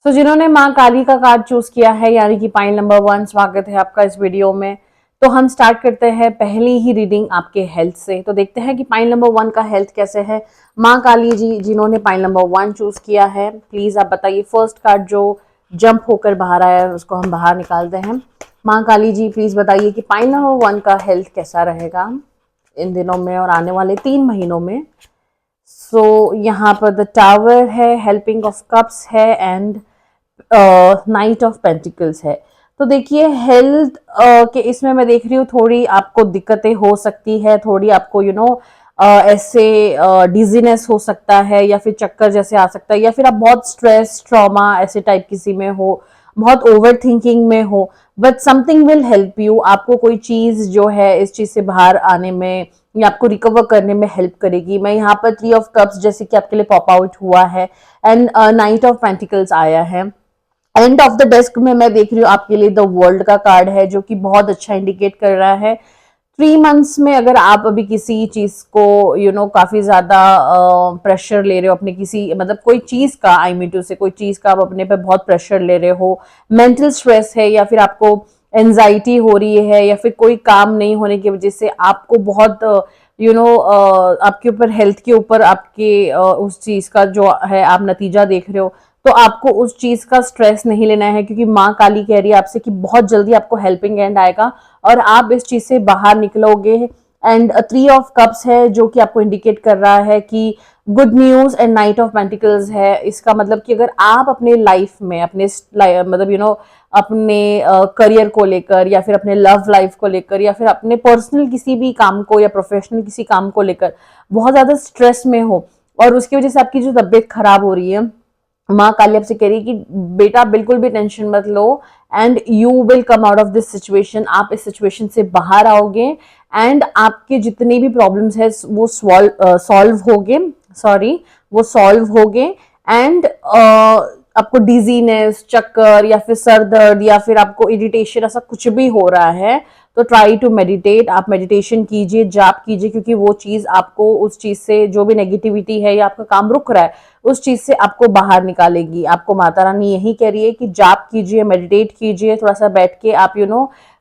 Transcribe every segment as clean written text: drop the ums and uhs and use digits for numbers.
तो जिन्होंने माँ काली का कार्ड चूज किया है यानी कि पाइल नंबर 1, स्वागत है आपका इस वीडियो में। तो हम स्टार्ट करते हैं पहली ही रीडिंग आपके हेल्थ से। तो देखते हैं कि पाइल नंबर 1 का हेल्थ कैसे है। माँ काली जी जिन्होंने पाइल नंबर 1 चूज किया है, प्लीज आप बताइए। फर्स्ट कार्ड जो जंप होकर बाहर आया है उसको हम बाहर निकालते हैं। माँ काली जी प्लीज बताइए कि पाइल नंबर 1 का हेल्थ कैसा रहेगा इन दिनों में और आने वाले 3 महीनों में। सो यहाँ पर द टावर है, हेल्पिंग ऑफ कप्स है एंड नाइट ऑफ पेंटिकल्स है। तो देखिए हेल्थ के इसमें मैं देख रही हूँ थोड़ी आपको दिक्कतें हो सकती है, थोड़ी आपको ऐसे डिजीनेस हो सकता है या फिर चक्कर जैसे आ सकता है, या फिर आप बहुत स्ट्रेस ट्रॉमा ऐसे टाइप किसी में हो, बहुत ओवर थिंकिंग में हो। But something will help you, आपको कोई चीज जो है इस चीज से बाहर आने में या आपको रिकवर करने में हेल्प करेगी। मैं यहाँ पर 3 ऑफ कप्स जैसे कि आपके लिए पॉप आउट हुआ है एंड नाइट ऑफ पेंटिकल्स आया है। एंड ऑफ द डेस्क में मैं देख रही हूँ आपके लिए द वर्ल्ड का कार्ड है जो कि बहुत अच्छा इंडिकेट कर रहा है 3 मंथ्स में अगर आप अभी किसी चीज को काफी ज्यादा प्रेशर ले रहे हो अपने किसी मतलब कोई चीज का, आई मीन टू से कोई चीज का आप अपने पे बहुत प्रेशर ले रहे हो, मेंटल स्ट्रेस है या फिर आपको एंजाइटी हो रही है या फिर कोई काम नहीं होने की वजह से आपको बहुत आपके ऊपर हेल्थ के ऊपर आपके उस चीज का जो है आप नतीजा देख रहे हो, तो आपको उस चीज का स्ट्रेस नहीं लेना है क्योंकि माँ काली कह रही है आपसे कि बहुत जल्दी आपको हेल्पिंग एंड आएगा और आप इस चीज से बाहर निकलोगे। एंड 3 ऑफ कप्स है जो कि आपको इंडिकेट कर रहा है कि good news and knight of pentacles है। इसका मतलब कि अगर आप अपने लाइफ में अपने मतलब अपने करियर को लेकर या फिर अपने लव लाइफ को लेकर या फिर अपने पर्सनल किसी भी काम को या प्रोफेशनल किसी काम को लेकर बहुत ज्यादा स्ट्रेस में हो और उसकी वजह से आपकी जो तबीयत खराब हो रही है, माँ काली आपसे कह रही है कि बेटा बिल्कुल भी टेंशन मत लो and you will come out of this situation. आप इस सिचुएशन से बाहर आओगे एंड आपके जितने भी प्रॉब्लम्स है वो सॉल्व होगे, सॉरी वो सॉल्व होगे। एंड आपको डिजीनेस, चक्कर या फिर सर दर्द या फिर आपको इरिटेशन ऐसा कुछ भी हो रहा है तो ट्राई टू मेडिटेट। आप मेडिटेशन कीजिए, जाप कीजिए, क्योंकि वो चीज आपको उस चीज से जो भी नेगेटिविटी है या आपका काम रुक रहा है उस चीज से आपको बाहर निकालेगी। आपको माता रानी यही कह रही है कि जाप कीजिए, मेडिटेट कीजिए, थोड़ा सा बैठ के आप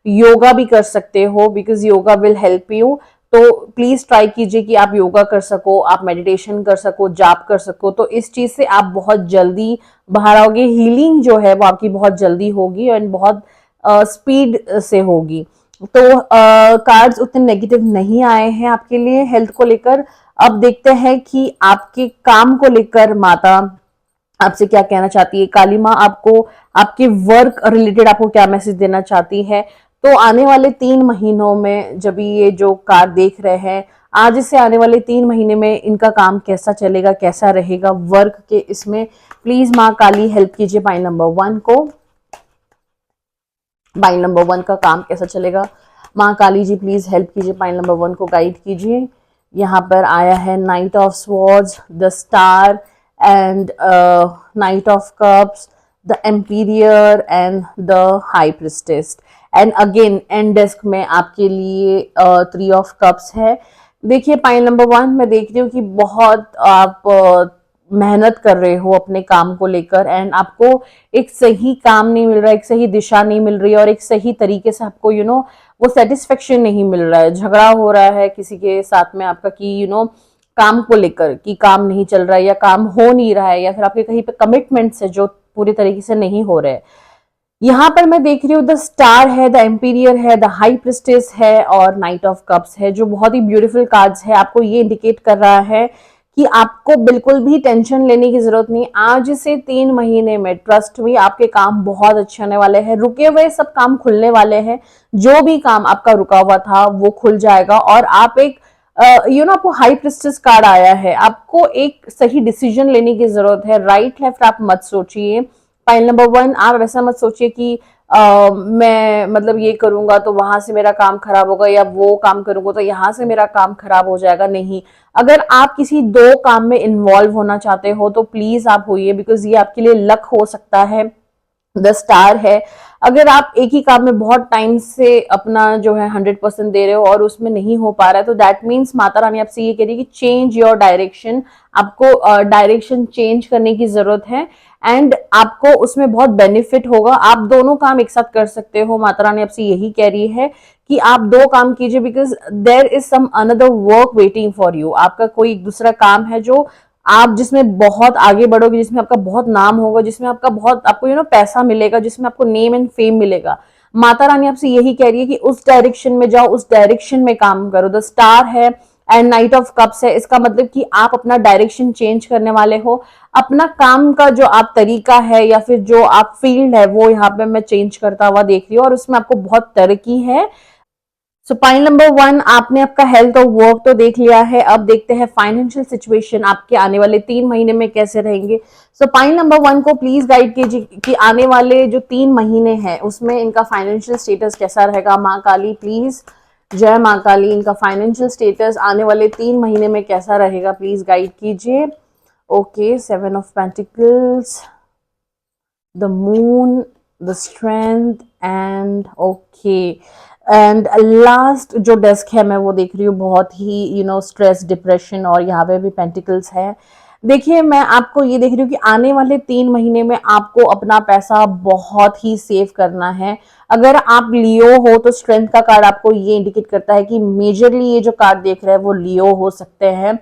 योगा भी कर सकते हो because yoga will help you. तो प्लीज ट्राई कीजिए कि आप योगा कर सको, आप मेडिटेशन कर सको, जाप कर सको, तो इस चीज से आप बहुत जल्दी बाहर आओगे। हीलिंग जो है वो आपकी बहुत जल्दी होगी एंड बहुत स्पीड से होगी। तो कार्ड्स उतने नेगेटिव नहीं आए हैं आपके लिए हेल्थ को लेकर। अब देखते हैं कि आपके काम को लेकर माता आपसे क्या कहना चाहती है। काली माँ आपको आपके वर्क रिलेटेड आपको क्या मैसेज देना चाहती है। तो आने वाले 3 महीनों में जब ये जो कार्ड देख रहे हैं, आज से आने वाले 3 महीने में इनका काम कैसा चलेगा, कैसा रहेगा वर्क के इसमें, प्लीज माँ काली हेल्प कीजिए पाइल नंबर 1 को। पाइल नंबर 1 का काम कैसा चलेगा, माँ काली जी प्लीज हेल्प कीजिए, पाइल नंबर 1 को गाइड कीजिए। यहाँ पर आया है knight of swords, the star and knight of cups, the emperor and the high priestess. And again and desk में आपके लिए 3 ऑफ कप्स है। देखिए पाइल नंबर 1 मैं देख रही हूँ कि बहुत आप मेहनत कर रहे हो अपने काम को लेकर एंड आपको एक सही काम नहीं मिल रहा, एक सही दिशा नहीं मिल रही और एक सही तरीके से आपको वो सेटिस्फेक्शन नहीं मिल रहा है। झगड़ा हो रहा है किसी के साथ में आपका कि काम को लेकर कि काम नहीं चल रहा है या काम हो नहीं रहा है या फिर आपके कहीं पे कमिटमेंट्स है जो पूरी तरीके से नहीं हो रहे। यहाँ पर मैं देख रही हूँ द स्टार है, द एम्पीरियर है, द हाई प्रिस्टेस है और नाइट ऑफ कप्स है जो बहुत ही ब्यूटीफुल कार्ड्स है। आपको ये इंडिकेट कर रहा है कि आपको बिल्कुल भी टेंशन लेने की जरूरत नहीं। आज से 3 महीने में ट्रस्ट में आपके काम बहुत अच्छे होने वाले हैं, रुके हुए सब काम खुलने वाले हैं। जो भी काम आपका रुका हुआ था वो खुल जाएगा और आप एक आपको हाई प्रिस्टेस कार्ड आया है, आपको एक सही डिसीजन लेने की जरूरत है। राइट लेफ्ट आप मत सोचिए। पाइल नंबर 1 आप ऐसा मत सोचिए कि मैं मतलब ये करूंगा तो वहां से मेरा काम खराब होगा या वो काम करूंगा तो यहाँ से मेरा काम खराब हो जाएगा। नहीं, अगर आप किसी 2 काम में इन्वॉल्व होना चाहते हो तो प्लीज आप होइए बिकॉज ये आपके लिए लक हो सकता है। द स्टार है, अगर आप एक ही काम में बहुत टाइम से अपना जो है 100% दे रहे हो और उसमें नहीं हो पा रहा है, तो दैट मीन्स माता रानी आपसे ये कह रही है कि चेंज योर डायरेक्शन। आपको डायरेक्शन चेंज करने की जरूरत है एंड आपको उसमें बहुत बेनिफिट होगा। आप दोनों काम एक साथ कर सकते हो। माता रानी आपसे यही कह रही है कि आप दो काम कीजिए, because there is some another work waiting for you. आपका कोई दूसरा काम है जो आप जिसमें बहुत आगे बढ़ोगे, जिसमें आपका बहुत नाम होगा, जिसमें आपका बहुत आपको पैसा मिलेगा, जिसमें आपको नेम एंड फेम मिलेगा। माता रानी आपसे यही कह रही है कि उस डायरेक्शन में जाओ, उस डायरेक्शन में काम करो। द स्टार है एंड नाइट ऑफ कप्स है, इसका मतलब कि आप अपना डायरेक्शन चेंज करने वाले हो। अपना काम का जो आप तरीका है या फिर जो आप फील्ड है वो यहाँ पे मैं चेंज करता हुआ देख रही हूँ और उसमें आपको बहुत तरक्की है। सो पॉइंट नंबर 1, आपने आपका हेल्थ और वर्क तो देख लिया है। अब देखते हैं फाइनेंशियल सिचुएशन आपके आने वाले 3 महीने में कैसे रहेंगे। सो पॉइंट नंबर 1 को प्लीज गाइड कीजिए कि आने वाले जो 3 महीने हैं उसमें इनका फाइनेंशियल स्टेटस कैसा रहेगा। माँ काली प्लीज, जय माँ काली, इनका फाइनेंशियल स्टेटस आने वाले 3 महीने में कैसा रहेगा प्लीज गाइड कीजिए। Okay, 7 of pentacles, the moon, the strength and okay, and last जो डेस्क है मैं वो देख रही हूँ बहुत ही स्ट्रेस, डिप्रेशन, और यहाँ पे भी पेंटिकल्स है। देखिए, मैं आपको ये देख रही हूँ कि आने वाले 3 महीने में आपको अपना पैसा बहुत ही सेव करना है। अगर आप लियो हो तो स्ट्रेंथ का कार्ड आपको ये इंडिकेट करता है कि मेजरली ये जो कार्ड देख रहे हैं वो लियो हो सकते हैं।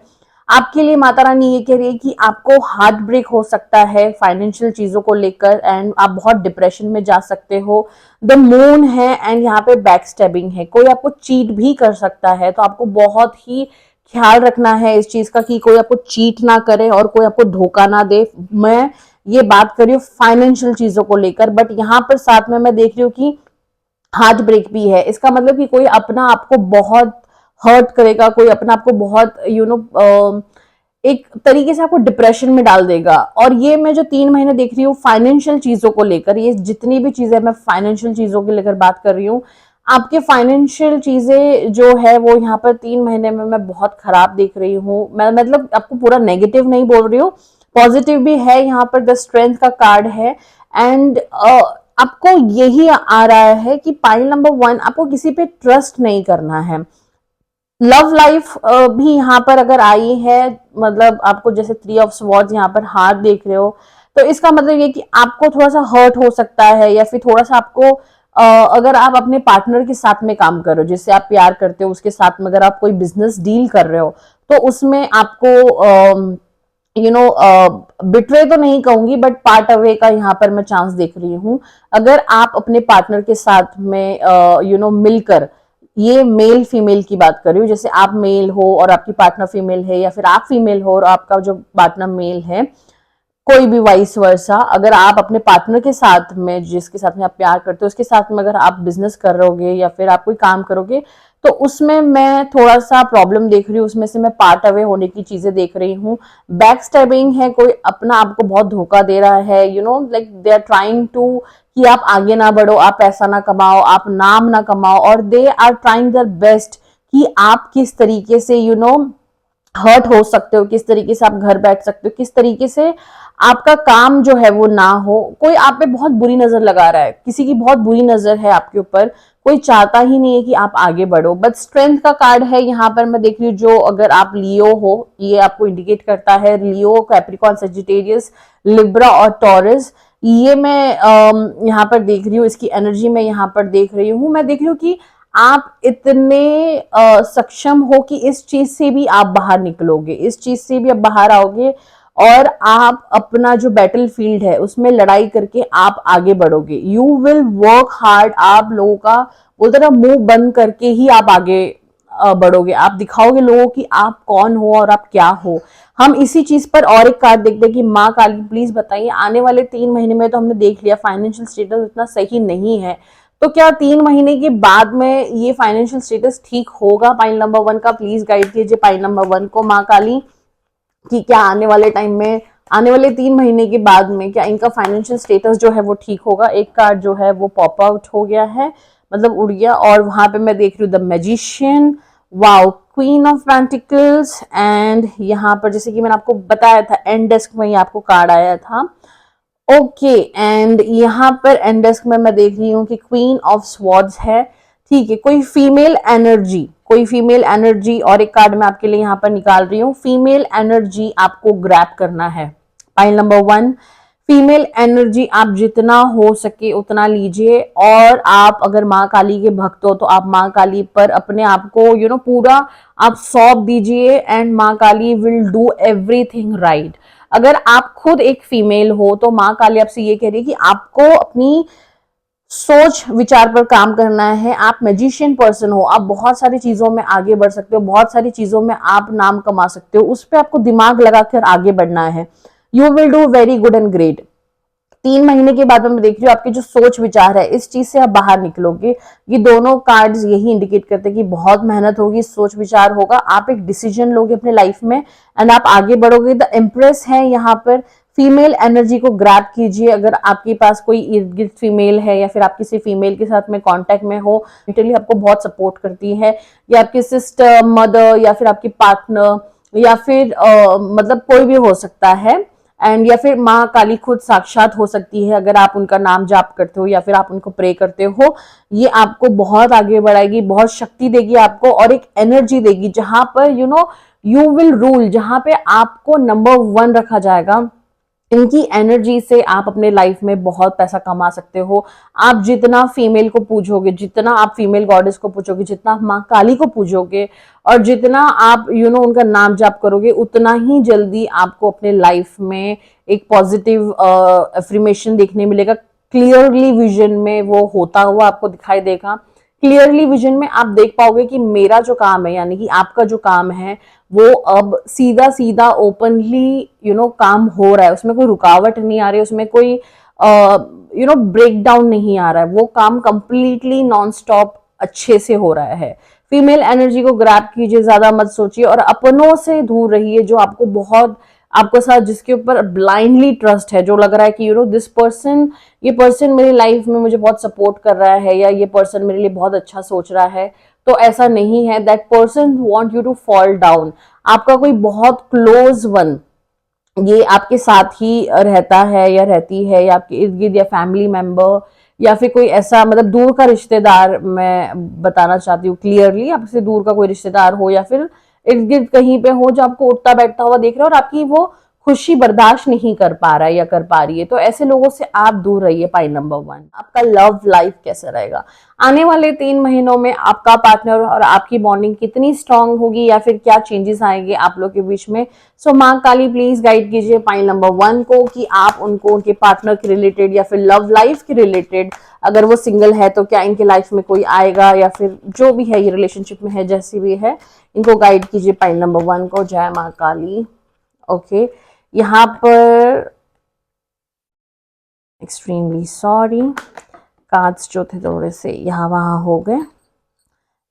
आपके लिए माता रानी ये कह रही है कि आपको हार्ट ब्रेक हो सकता है फाइनेंशियल चीजों को लेकर एंड आप बहुत डिप्रेशन में जा सकते हो। द मून है एंड यहाँ पे बैक स्टेबिंग है, कोई आपको चीट भी कर सकता है, तो आपको बहुत ही ख्याल रखना है इस चीज का कि कोई आपको चीट ना करे और कोई आपको धोखा ना दे। मैं ये बात कर रही हूँ फाइनेंशियल चीजों को लेकर, बट यहाँ पर साथ में मैं देख रही हूँ कि हार्ट ब्रेक भी है। इसका मतलब कि कोई अपना आपको बहुत हर्ट करेगा, कोई अपना आपको बहुत एक तरीके से आपको डिप्रेशन में डाल देगा। और ये मैं जो 3 महीने देख रही हूँ फाइनेंशियल चीजों को लेकर, ये जितनी भी चीजें मैं फाइनेंशियल चीजों के लेकर बात कर रही हूँ, आपके फाइनेंशियल चीजें जो है वो यहाँ पर 3 महीने में मैं बहुत खराब देख रही हूँ। मैं मतलब आपको पूरा नेगेटिव नहीं बोल रही हूँ, पॉजिटिव भी है। यहाँ पर द स्ट्रेंथ का कार्ड है एंड आपको यही आ रहा है कि पॉइंट नंबर 1, आपको किसी पे ट्रस्ट नहीं करना है। लव लाइफ भी यहाँ पर अगर आई है, मतलब आपको जैसे 3 ऑफ स्वॉर्ड्स यहाँ पर हार्ट देख रहे हो, तो इसका मतलब ये कि आपको थोड़ा सा हर्ट हो सकता है या फिर थोड़ा सा आपको अगर आप अपने पार्टनर के साथ में काम कर रहे हो, जिससे आप प्यार करते हो, उसके साथ में अगर आप कोई बिजनेस डील कर रहे हो, तो उसमें आपको बिट्रे तो नहीं कहूंगी बट पार्ट अवे का यहाँ पर मैं चांस देख रही हूँ। अगर आप अपने पार्टनर के साथ में मिलकर, ये मेल फीमेल की बात कर रही हूँ, जैसे आप मेल हो और आपकी पार्टनर फीमेल है, या फिर आप फीमेल हो और आपका जो पार्टनर मेल है, कोई भी वाइस वर्सा, अगर आप अपने पार्टनर के साथ में, जिसके साथ में आप प्यार करते हो, उसके साथ में अगर आप बिजनेस कर रहोगे या फिर आप कोई काम करोगे, तो उसमें मैं थोड़ा सा प्रॉब्लम देख रही हूँ। उसमें से मैं पार्ट अवे होने की चीजें देख रही हूँ। बैक स्टैबिंग है, कोई अपना आपको बहुत धोखा दे रहा है, like they are trying to कि आप आगे ना बढ़ो, आप पैसा ना कमाओ, आप नाम ना कमाओ, और they are trying their best कि आप किस तरीके से हर्ट हो सकते हो, किस तरीके से आप घर बैठ सकते हो, किस तरीके से आपका काम जो है वो ना हो। कोई आप पे बहुत बुरी नजर लगा रहा है, किसी की बहुत बुरी नजर है आपके ऊपर, कोई चाहता ही नहीं है कि आप आगे बढ़ो। बट स्ट्रेंथ का कार्ड है यहाँ पर मैं देख रही हूँ, जो अगर आप लियो हो, ये आपको इंडिकेट करता है, लियो, कैप्रिकॉर्न, सजिटेरियस, लिब्रा और टॉरस, ये मैं यहाँ पर देख रही हूँ, इसकी एनर्जी में यहाँ पर देख रही हूँ। मैं देख रही हूँ कि आप इतने सक्षम हो कि इस चीज से भी आप बाहर निकलोगे, इस चीज से भी आप बाहर आओगे और आप अपना जो बैटल फील्ड है उसमें लड़ाई करके आप आगे बढ़ोगे। You will work hard. आप लोगों का बोलते ना, मुंह बंद करके ही आप आगे बढ़ोगे। आप दिखाओगे लोगों की आप कौन हो और आप क्या हो। हम इसी चीज पर और एक कार्ड देखते हैं कि माँ काली प्लीज बताइए, आने वाले 3 महीने में तो हमने देख लिया फाइनेंशियल स्टेटस उतना सही नहीं है, तो क्या 3 महीने के बाद में ये फाइनेंशियल स्टेटस ठीक होगा? पाइल नंबर 1 का प्लीज गाइड कीजिए पाइल नंबर 1 को माँ काली, कि क्या आने वाले टाइम में, आने वाले 3 महीने के बाद में क्या इनका फाइनेंशियल स्टेटस जो है वो ठीक होगा। एक कार्ड जो है वो पॉप आउट हो गया है, मतलब उड़ गया, और वहां पे मैं देख रही हूँ the magician, wow, queen of pentacles, and यहाँ पर जैसे कि मैंने आपको बताया था एंड डेस्क में ही आपको कार्ड आया था, ओके एंड यहाँ पर एंड डेस्क में मैं देख रही हूँ कि क्वीन ऑफ स्वॉर्ड्स है, ठीक है। कोई फीमेल एनर्जी और एक कार्ड मैं आपके लिए यहाँ पर निकाल रही हूँ। फीमेल एनर्जी आपको ग्रैब करना है। पाइल नंबर 1, फीमेल एनर्जी आप जितना हो सके उतना लीजिए, और आप अगर माँ काली के भक्त हो तो आप माँ काली पर अपने आप को पूरा आप सौंप दीजिए, एंड माँ काली विल डू एवरीथिंग राइट। अगर आप खुद एक फीमेल हो तो माँ काली आपसे ये कह रही है कि आपको अपनी सोच विचार पर काम करना है। आप मैजिशियन पर्सन हो, आप बहुत सारी चीजों में आगे बढ़ सकते हो, बहुत सारी चीजों में आप नाम कमा सकते हो, उस पर आपको दिमाग लगाकर आगे बढ़ना है। You will do very good and great. 3 महीने के बाद मैं देख रही हूँ आपके जो सोच विचार है इस चीज से आप बाहर निकलोगे। ये दोनों कार्ड्स यही इंडिकेट करते हैं कि बहुत मेहनत होगी, सोच विचार होगा, आप एक डिसीजन लोगे अपने लाइफ में एंड आप आगे बढ़ोगे। द एम्प्रेस है यहाँ पर। फीमेल एनर्जी को ग्रैब कीजिए। अगर आपके पास कोई इर्द गिर्द फीमेल है या फिर आप किसी फीमेल के साथ में कांटेक्ट में हो, मेंटली आपको बहुत सपोर्ट करती है, या आपकी सिस्टर, मदर, या फिर आपकी पार्टनर, या फिर मतलब कोई भी हो सकता है, एंड या फिर माँ काली खुद साक्षात हो सकती है अगर आप उनका नाम जाप करते हो या फिर आप उनको प्रे करते हो। ये आपको बहुत आगे बढ़ाएगी, बहुत शक्ति देगी आपको, और एक एनर्जी देगी जहां पर यू विल रूल, जहां पे आपको नंबर 1 रखा जाएगा। इनकी एनर्जी से आप अपने लाइफ में बहुत पैसा कमा सकते हो। आप जितना फीमेल को पूजोगे, जितना आप फीमेल गॉडेस को पूजोगे, जितना आप माँ काली को पूजोगे, और जितना आप उनका नाम जाप करोगे, उतना ही जल्दी आपको अपने लाइफ में एक पॉजिटिव एफर्मेशन देखने मिलेगा। क्लियरली विजन में वो होता हुआ आपको दिखाई देगा। क्लियरली विजन में आप देख पाओगे कि मेरा जो काम है, यानी कि आपका जो काम है, वो अब सीधा सीधा ओपनली काम हो रहा है, उसमें कोई रुकावट नहीं आ रही, उसमें कोई ब्रेक डाउन नहीं आ रहा है, वो काम कंप्लीटली नॉन स्टॉप अच्छे से हो रहा है। फीमेल एनर्जी को ग्रैब कीजिए, ज्यादा मत सोचिए, और अपनों से दूर रहिए जो आपको बहुत, आपके साथ जिसके ऊपर ब्लाइंडली ट्रस्ट है, जो लग रहा है कि दिस पर्सन, ये पर्सन मेरी लाइफ में मुझे बहुत सपोर्ट कर रहा है, या ये पर्सन मेरे लिए बहुत अच्छा सोच रहा है, तो ऐसा नहीं है। That person want you to fall down. आपका कोई बहुत क्लोज वन ये आपके साथ ही रहता है या रहती है, या आपके इर्द गिर्द, या फैमिली मेंबर, या फिर कोई ऐसा मतलब दूर का रिश्तेदार, मैं बताना चाहती हूँ क्लियरली, आपसे दूर का कोई रिश्तेदार हो या फिर इर्द गिर्द कहीं पे हो जो आपको उठता बैठता हुआ देख रहा है और आपकी वो खुशी बर्दाश्त नहीं कर पा रहा है या कर पा रही है, तो ऐसे लोगों से आप दूर रहिए। पाई नंबर 1, आपका लव लाइफ कैसा रहेगा आने वाले 3 महीनों में, आपका पार्टनर और आपकी बॉन्डिंग कितनी स्ट्रांग होगी, या फिर क्या चेंजेस आएंगे आप लोग के बीच में। सो माँ काली प्लीज गाइड कीजिए पाई नंबर 1 को कि आप उनको उनके पार्टनर के रिलेटेड या फिर लव लाइफ के रिलेटेड, अगर वो सिंगल है तो क्या इनके लाइफ में कोई आएगा, या फिर जो भी है ये रिलेशनशिप में है जैसी भी है, इनको गाइड कीजिए पाई नंबर 1 को। जय माँ काली। ओके, यहाँ पर एक्सट्रीमली सॉरी, कार्ड्स जो थे थोड़े से यहाँ वहाँ हो गए।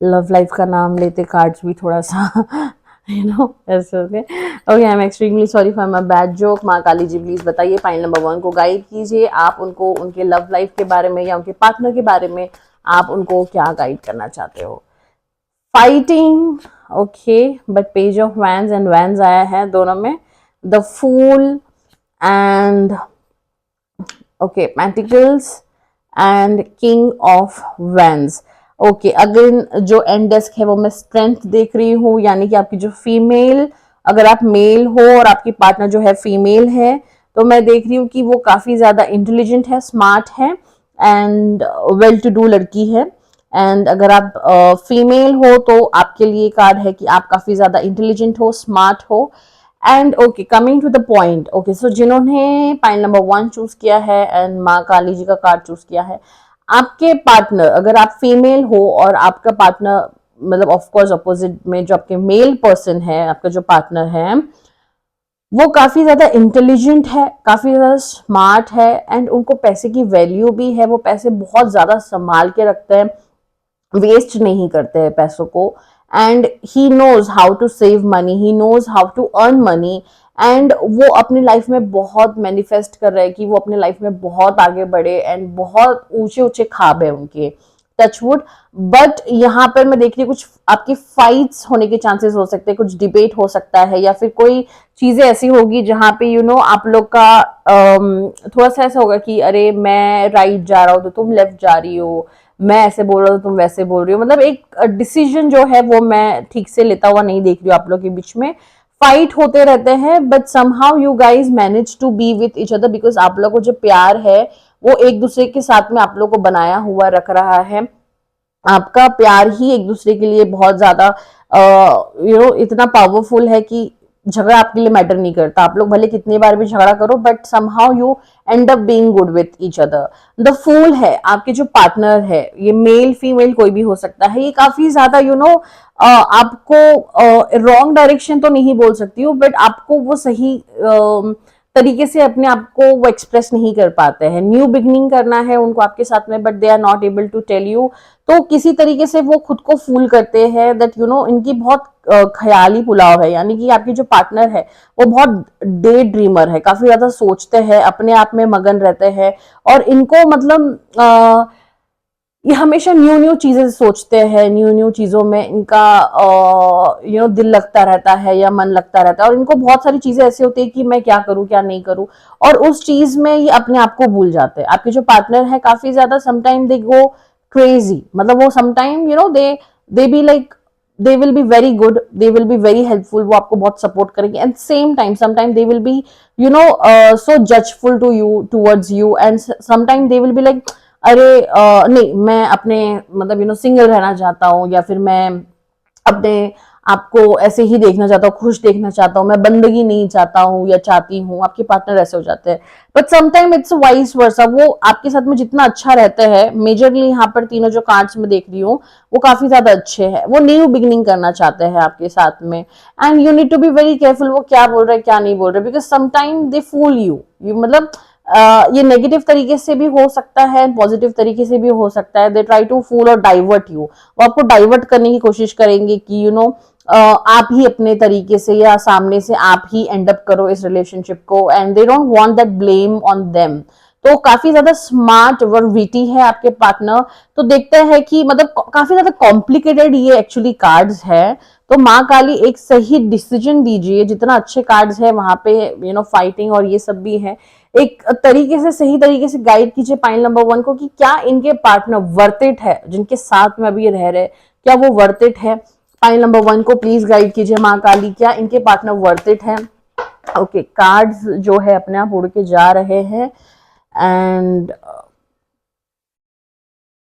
लव लाइफ का नाम लेते कार्ड्स भी थोड़ा सा ऐसे हो गए। Okay, I am extremely sorry for my bad joke. माँ काली जी प्लीज बताइए पाइल नंबर 1 को गाइड कीजिए, आप उनको उनके लव लाइफ के बारे में या उनके पार्टनर के बारे में आप उनको क्या गाइड करना चाहते हो। Fighting, okay, but page of wands and wands आया है दोनों में। The fool and okay pentacles and king of wands. Okay, अगर जो एंड डेस्क है वो मैं स्ट्रेंथ देख रही हूँ, यानी कि आपकी जो फीमेल, अगर आप मेल हो और आपकी पार्टनर जो है फीमेल है, तो मैं देख रही हूँ कि वो काफी ज्यादा इंटेलिजेंट है, स्मार्ट है, एंड वेल टू डू लड़की है। एंड अगर आप फीमेल हो तो आपके लिए कार्ड है कि आप काफी ज्यादा इंटेलिजेंट हो, स्मार्ट हो। And okay, coming to the point, okay, so जिन्होंने पाइल नंबर 1 चूज किया है एंड माँ काली जी का कार्ड चूज किया है, आपके पार्टनर, अगर आप फीमेल हो और आपका पार्टनर, मतलब ऑफ कोर्स अपोजिट में जो आपके मेल पर्सन है, आपका जो पार्टनर है, वो काफी ज्यादा इंटेलिजेंट है, काफी ज्यादा स्मार्ट है, एंड उनको पैसे की वैल्यू भी है, वो पैसे बहुत ज्यादा संभाल के रखते हैं, वेस्ट नहीं करते हैं पैसों को, and he knows how to save money, he knows how to earn money, and वो अपनी लाइफ में बहुत मैनिफेस्ट कर रहे हैं कि वो अपने लाइफ में बहुत आगे बढ़े, एंड बहुत ऊंचे ऊंचे ख्वाब है उनके। टचवुड। बट यहाँ पर मैं देख रही हूँ कुछ आपकी फाइट्स होने के चांसेस हो सकते हैं, कुछ डिबेट हो सकता है, या फिर कोई चीजें ऐसी होगी जहां पे आप लोग का थोड़ा सा ऐसा होगा कि अरे मैं राइट जा रहा हूँ तो तुम लेफ्ट जा रही हो, मैं ऐसे बोल रहा हूँ तो तुम वैसे बोल रही हो। मतलब एक डिसीजन जो है वो मैं ठीक से लेता हुआ नहीं देख रही हूँ आप लोग के बीच में। फाइट होते रहते हैं but somehow you guys manage to be with each other, because आप लोग को जो प्यार है वो एक दूसरे के साथ में आप लोग को बनाया हुआ रख रहा है। आपका प्यार ही एक दूसरे के लिए बहुत ज्यादा इतना पावरफुल है कि झगड़ा आपके लिए मैटर नहीं करता। आप लोग भले कितनी बार भी झगड़ा करो but somehow you end up being good with each other. The fool है आपके जो पार्टनर है, ये मेल फीमेल कोई भी हो सकता है, ये काफी ज्यादा आपको रॉन्ग डायरेक्शन तो नहीं बोल सकती हूँ बट आपको वो सही तरीके से अपने आप को वो एक्सप्रेस नहीं कर पाते हैं। न्यू बिगनिंग करना है उनको आपके साथ में but they are not able to tell you. तो किसी तरीके से वो खुद को फूल करते हैं दैट इनकी बहुत ख्याली पुलाव है, यानी कि आपकी जो पार्टनर है वो बहुत डे ड्रीमर है, काफी ज्यादा सोचते हैं, अपने आप में मगन रहते हैं और इनको मतलब ये हमेशा न्यू न्यू चीजें सोचते हैं, न्यू न्यू चीजों में इनका दिल लगता रहता है या मन लगता रहता है और इनको बहुत सारी चीजें ऐसी होती है कि मैं क्या करूं क्या नहीं करूं, और उस चीज में ये अपने आप को भूल जाते हैं। आपके जो पार्टनर है काफी ज्यादा समटाइम दे गो क्रेजी, मतलब वो sometime they be like they will be very good, they will be very helpful, वो आपको बहुत सपोर्ट करेंगे and same time sometime they will be so judgeful to you towards you and sometime they will be like अरे नहीं मैं अपने मतलब single रहना चाहता हूँ, या फिर मैं अपने आपको ऐसे ही देखना चाहता हूँ, खुश देखना चाहता हूँ, मैं बंदगी नहीं चाहता हूँ या चाहती हूँ। आपके पार्टनर ऐसे हो जाते हैं but sometime it's vice versa, वो आपके साथ में जितना अच्छा रहते हैं, मेजरली यहाँ पर तीनों जो कार्ड्स में देख रही हूँ वो काफी ज्यादा अच्छे हैं, वो न्यू बिगिनिंग करना चाहते हैं आपके साथ में and you need to be very careful वो क्या बोल रहे हैं क्या नहीं बोल रहे, because sometime they fool you मतलब ये नेगेटिव तरीके से भी हो सकता है, पॉजिटिव तरीके से भी हो सकता है। दे ट्राई टू फूल और डाइवर्ट यू, वो आपको डाइवर्ट करने की कोशिश करेंगे कि आप ही अपने तरीके से या सामने से आप ही एंड अप करो इस रिलेशनशिप को and they don't want that blame on them. तो काफी ज्यादा स्मार्ट और विटी है आपके पार्टनर। तो देखते हैं कि मतलब काफी ज्यादा कॉम्प्लिकेटेड ये एक्चुअली कार्ड्स है, तो माँ काली एक सही डिसीजन दीजिए। जितना अच्छे कार्ड्स है वहां पे फाइटिंग और ये सब भी है, एक तरीके से सही तरीके से गाइड कीजिए पाइल नंबर 1 को कि क्या इनके पार्टनर वर्थ इट है, जिनके साथ में अभी रह रहे क्या वो वर्थ इट है। पाइल नंबर 1 को प्लीज गाइड कीजिए माँ काली, क्या इनके पार्टनर वर्थ इट है। ओके, कार्ड्स जो है अपने आप उड़ के जा रहे हैं एंड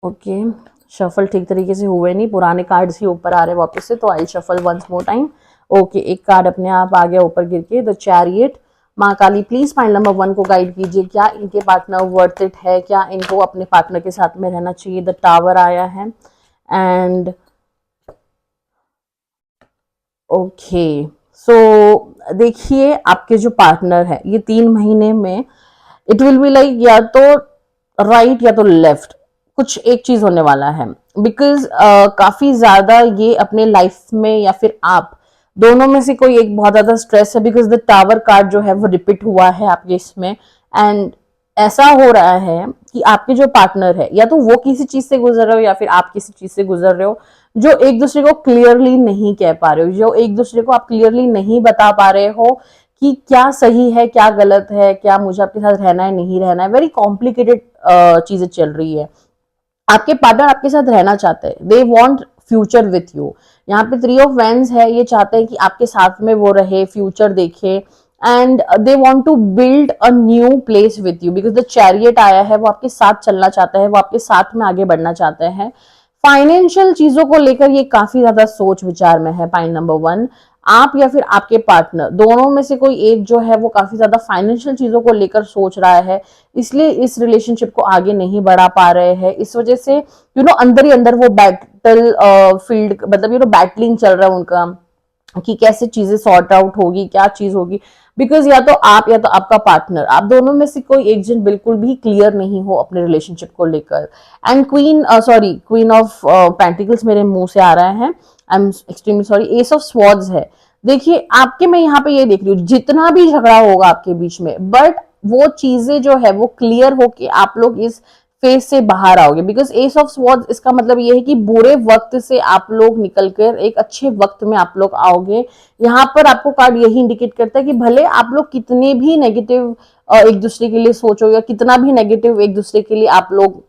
ओके शफल ठीक तरीके से हुए नहीं, पुराने कार्ड्स ही ऊपर आ रहे हैं वापस से, तो I shuffle once more time. Okay, एक कार्ड अपने आप आ गया ऊपर गिर के, द चैरियट। माँ काली प्लीज पाइल नंबर 1 को गाइड कीजिए, क्या इनके पार्टनर वर्थ इट है, क्या इनको अपने पार्टनर के साथ में रहना चाहिए। द टावर आया है एंड ओके सो देखिए आपके जो पार्टनर है ये 3 महीने में इट विल बी लाइक या तो राइट या तो लेफ्ट, कुछ एक चीज होने वाला है। बिकॉज काफी ज्यादा ये अपने लाइफ में या फिर आप दोनों में से कोई एक बहुत ज्यादा स्ट्रेस है, बिकॉज द टावर कार्ड जो है वो रिपीट हुआ है आपके इसमें एंड ऐसा हो रहा है कि आपके जो पार्टनर है या तो वो किसी चीज से गुजर रहे हो या फिर आप किसी चीज से गुजर रहे हो, जो एक दूसरे को क्लियरली नहीं कह पा रहे हो, जो एक दूसरे को आप क्लियरली नहीं बता पा रहे हो कि क्या सही है क्या गलत है, क्या मुझे आपके साथ रहना है नहीं रहना है। वेरी कॉम्प्लिकेटेड चीजें चल रही है। आपके पार्टनर आपके साथ रहना चाहते हैं, they want future with you. यहाँ पे 3 ऑफ वैंड्स है, ये चाहते हैं कि आपके साथ में वो रहे, फ्यूचर देखे and they want to build a new place with you, because the chariot आया है, वो आपके साथ चलना चाहता है, वो आपके साथ में आगे बढ़ना चाहते हैं। फाइनेंशियल चीजों को लेकर ये काफी ज्यादा सोच विचार में है पाइल नंबर 1। आप या फिर आपके पार्टनर दोनों में से कोई एक जो है वो काफी ज्यादा फाइनेंशियल चीजों को लेकर सोच रहा है, इसलिए इस रिलेशनशिप को आगे नहीं बढ़ा पा रहे हैं। इस वजह से अंदर ही अंदर वो बैटल फील्ड मतलब बैटलिंग चल रहा है उनका कि कैसे चीजें सॉर्ट आउट होगी, क्या चीज होगी। बिकॉज या तो आप या तो आपका पार्टनर, आप दोनों में से कोई एक जन बिल्कुल भी क्लियर नहीं हो अपने रिलेशनशिप को लेकर। एंड क्वीन ऑफ पेंटिकल्स मेरे मुंह से आ रहा है, I am extremely sorry. S of swords है। देखिए आपके मैं यहाँ पे ये देख रही हूँ, जितना भी झगड़ा होगा आपके बीच में बट वो चीजें जो है वो क्लियर होके आप लोग इस फेज से बाहर आओगे, बिकॉज एस ऑफ स्वॉर्ड्स इसका मतलब ये है कि बुरे वक्त से आप लोग निकलकर एक अच्छे वक्त में आप लोग आओगे। यहाँ पर आपको कार्ड यही इंडिकेट करता है कि भले आप लोग कितने भी नेगेटिव एक दूसरे के लिए सोचो या कितना भी नेगेटिव एक दूसरे के लिए आप लोग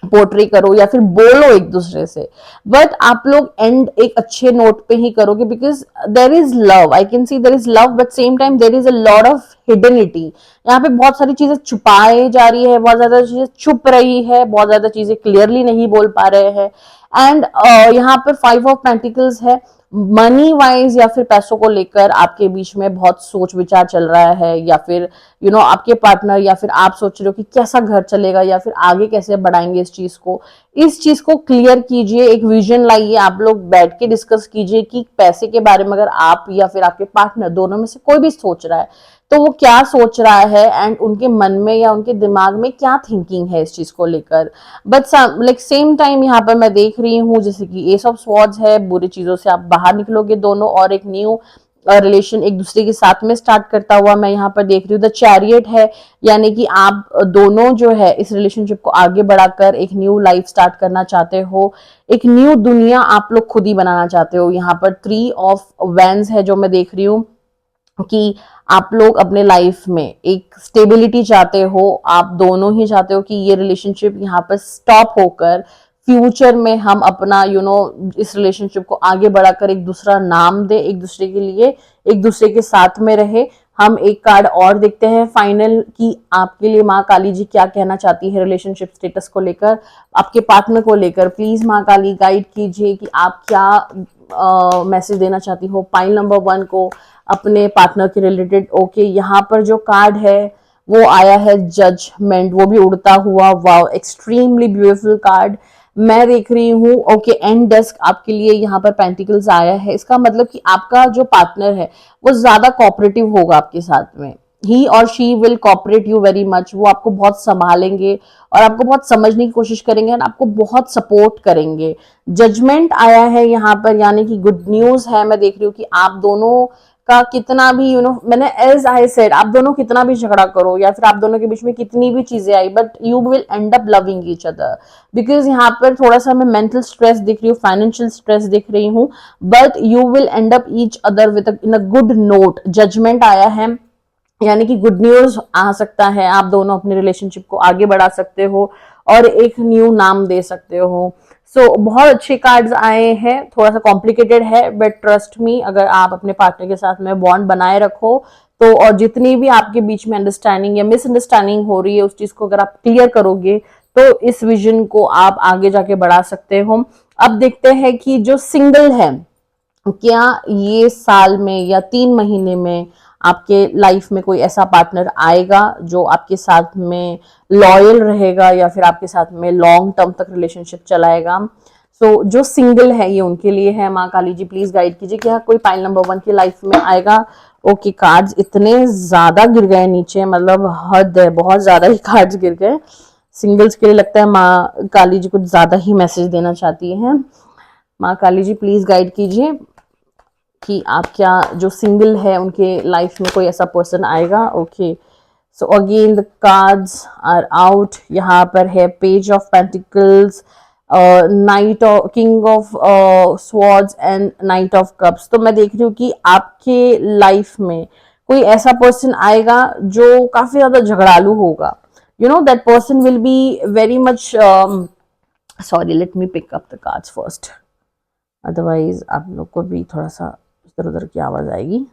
पोर्ट्री करो या फिर बोलो एक दूसरे से, बट आप लोग एंड एक अच्छे नोट पे ही करोगे, because there is love, I can see there is love, but same time there is a lot of hiddenity. यहाँ पे बहुत सारी चीजें छुपाई जा रही है, बहुत ज्यादा चीजें छुप रही है, बहुत ज्यादा चीजें क्लियरली नहीं बोल पा रहे हैं। एंड यहाँ पर 5 ऑफ पेंटिकल्स है। मनी वाइज या फिर पैसों को लेकर आपके बीच में बहुत सोच विचार चल रहा है, या फिर आपके पार्टनर या फिर आप सोच रहे हो कि कैसा घर चलेगा या फिर आगे कैसे बढ़ाएंगे इस चीज को क्लियर कीजिए, एक विजन लाइए, आप लोग बैठ के डिस्कस कीजिए कि पैसे के बारे में अगर आप या फिर आपके पार्टनर दोनों में से कोई भी सोच रहा है तो वो क्या सोच रहा है, एंड उनके मन में या उनके दिमाग में क्या थिंकिंग है इस चीज को लेकर। बट लाइक सेम टाइम यहाँ पर मैं देख रही हूँ जैसे कि एस ऑफ स्वॉर्ड्स है, बुरी चीजों से आप बाहर निकलोगे दोनों और एक न्यू रिलेशन एक दूसरे के साथ में स्टार्ट करता हुआ मैं यहाँ पर देख रही हूँ। द चैरियट है, यानी कि आप दोनों जो है इस रिलेशनशिप को आगे बढ़ाकर एक न्यू लाइफ स्टार्ट करना चाहते हो, एक न्यू दुनिया आप लोग खुद ही बनाना चाहते हो। यहाँ पर 3 ऑफ वैंड्स है जो मैं देख रही हूँ कि आप लोग अपने लाइफ में एक स्टेबिलिटी चाहते हो, आप दोनों ही चाहते हो कि ये रिलेशनशिप यहाँ पर स्टॉप होकर फ्यूचर में हम अपना इस रिलेशनशिप को आगे बढ़ाकर एक दूसरा नाम दे, एक दूसरे के लिए, एक दूसरे के साथ में रहे। हम एक कार्ड और देखते हैं फाइनल कि आपके लिए माँ काली जी क्या कहना चाहती है रिलेशनशिप स्टेटस को लेकर, आपके पार्टनर को लेकर। प्लीज माँ काली गाइड कीजिए कि आप क्या मैसेज देना चाहती हो पाइल नंबर 1 को अपने पार्टनर के रिलेटेड। ओके, यहाँ पर जो कार्ड है वो आया है जजमेंट, वो भी उड़ता हुआ। वाओ, एक्सट्रीमली ब्यूटीफुल कार्ड मैं देख रही हूँ। ओके, एंड डेस्क आपके लिए यहाँ पर पेंटिकल्स आया है। इसका मतलब कि आपका जो पार्टनर है वो ज्यादा कोऑपरेटिव होगा आपके साथ में, ही और she will cooperate you very much. वो आपको बहुत संभालेंगे और आपको बहुत समझने की कोशिश करेंगे और आपको बहुत सपोर्ट करेंगे। जजमेंट आया है यहाँ पर, यानी कि गुड न्यूज है। मैं देख रही हूँ कि आप दोनों का कितना भी मैंने एज आई सेड, आप दोनों कितना भी झगड़ा करो या फिर आप दोनों के बीच में कितनी भी चीजें आई, but you will end up loving each other, because यहाँ पर थोड़ा सा मैं मेंटल स्ट्रेस दिख रही हूँ, फाइनेंशियल स्ट्रेस दिख रही हूँ, but you will end up each other with in a good note. Judgement आया है, यानी कि गुड न्यूज आ सकता है, आप दोनों अपने रिलेशनशिप को आगे बढ़ा सकते हो और एक न्यू नाम दे सकते हो। बहुत अच्छे कार्ड्स आए हैं, थोड़ा सा कॉम्प्लिकेटेड है, बट ट्रस्ट मी, अगर आप अपने पार्टनर के साथ में बॉन्ड बनाए रखो तो, और जितनी भी आपके बीच में अंडरस्टैंडिंग या मिसअंडरस्टैंडिंग हो रही है उस चीज को अगर आप क्लियर करोगे तो इस विजन को आप आगे जाके बढ़ा सकते हो। अब देखते हैं कि जो सिंगल है, क्या ये साल में या 3 महीने में आपके लाइफ में कोई ऐसा पार्टनर आएगा जो आपके साथ में लॉयल रहेगा या फिर आपके साथ में लॉन्ग टर्म तक रिलेशनशिप चलाएगा। जो सिंगल है ये उनके लिए है। माँ काली जी प्लीज गाइड कीजिए, क्या कोई पाइल नंबर 1 की लाइफ में आएगा। ओके, कार्ड्स इतने ज्यादा गिर गए नीचे, मतलब हद है, बहुत ज्यादा ही कार्ड्स गिर गए। सिंगल्स के लिए लगता है माँ काली जी कुछ ज्यादा ही मैसेज देना चाहती है। माँ काली जी प्लीज गाइड कीजिए कि आप क्या, जो सिंगल है उनके लाइफ में कोई ऐसा पर्सन आएगा। Okay, so again the cards are out. यहाँ पर है page of pentacles, knight of, king of swords and knight of cups. तो मैं देख रही हूँ कि आपके लाइफ में कोई ऐसा पर्सन आएगा जो काफी ज्यादा झगड़ालू होगा। That person will be very much, sorry let me pick up the cards first, otherwise आप लोग को भी थोड़ा सा इधर उधर की आवाज आएगी।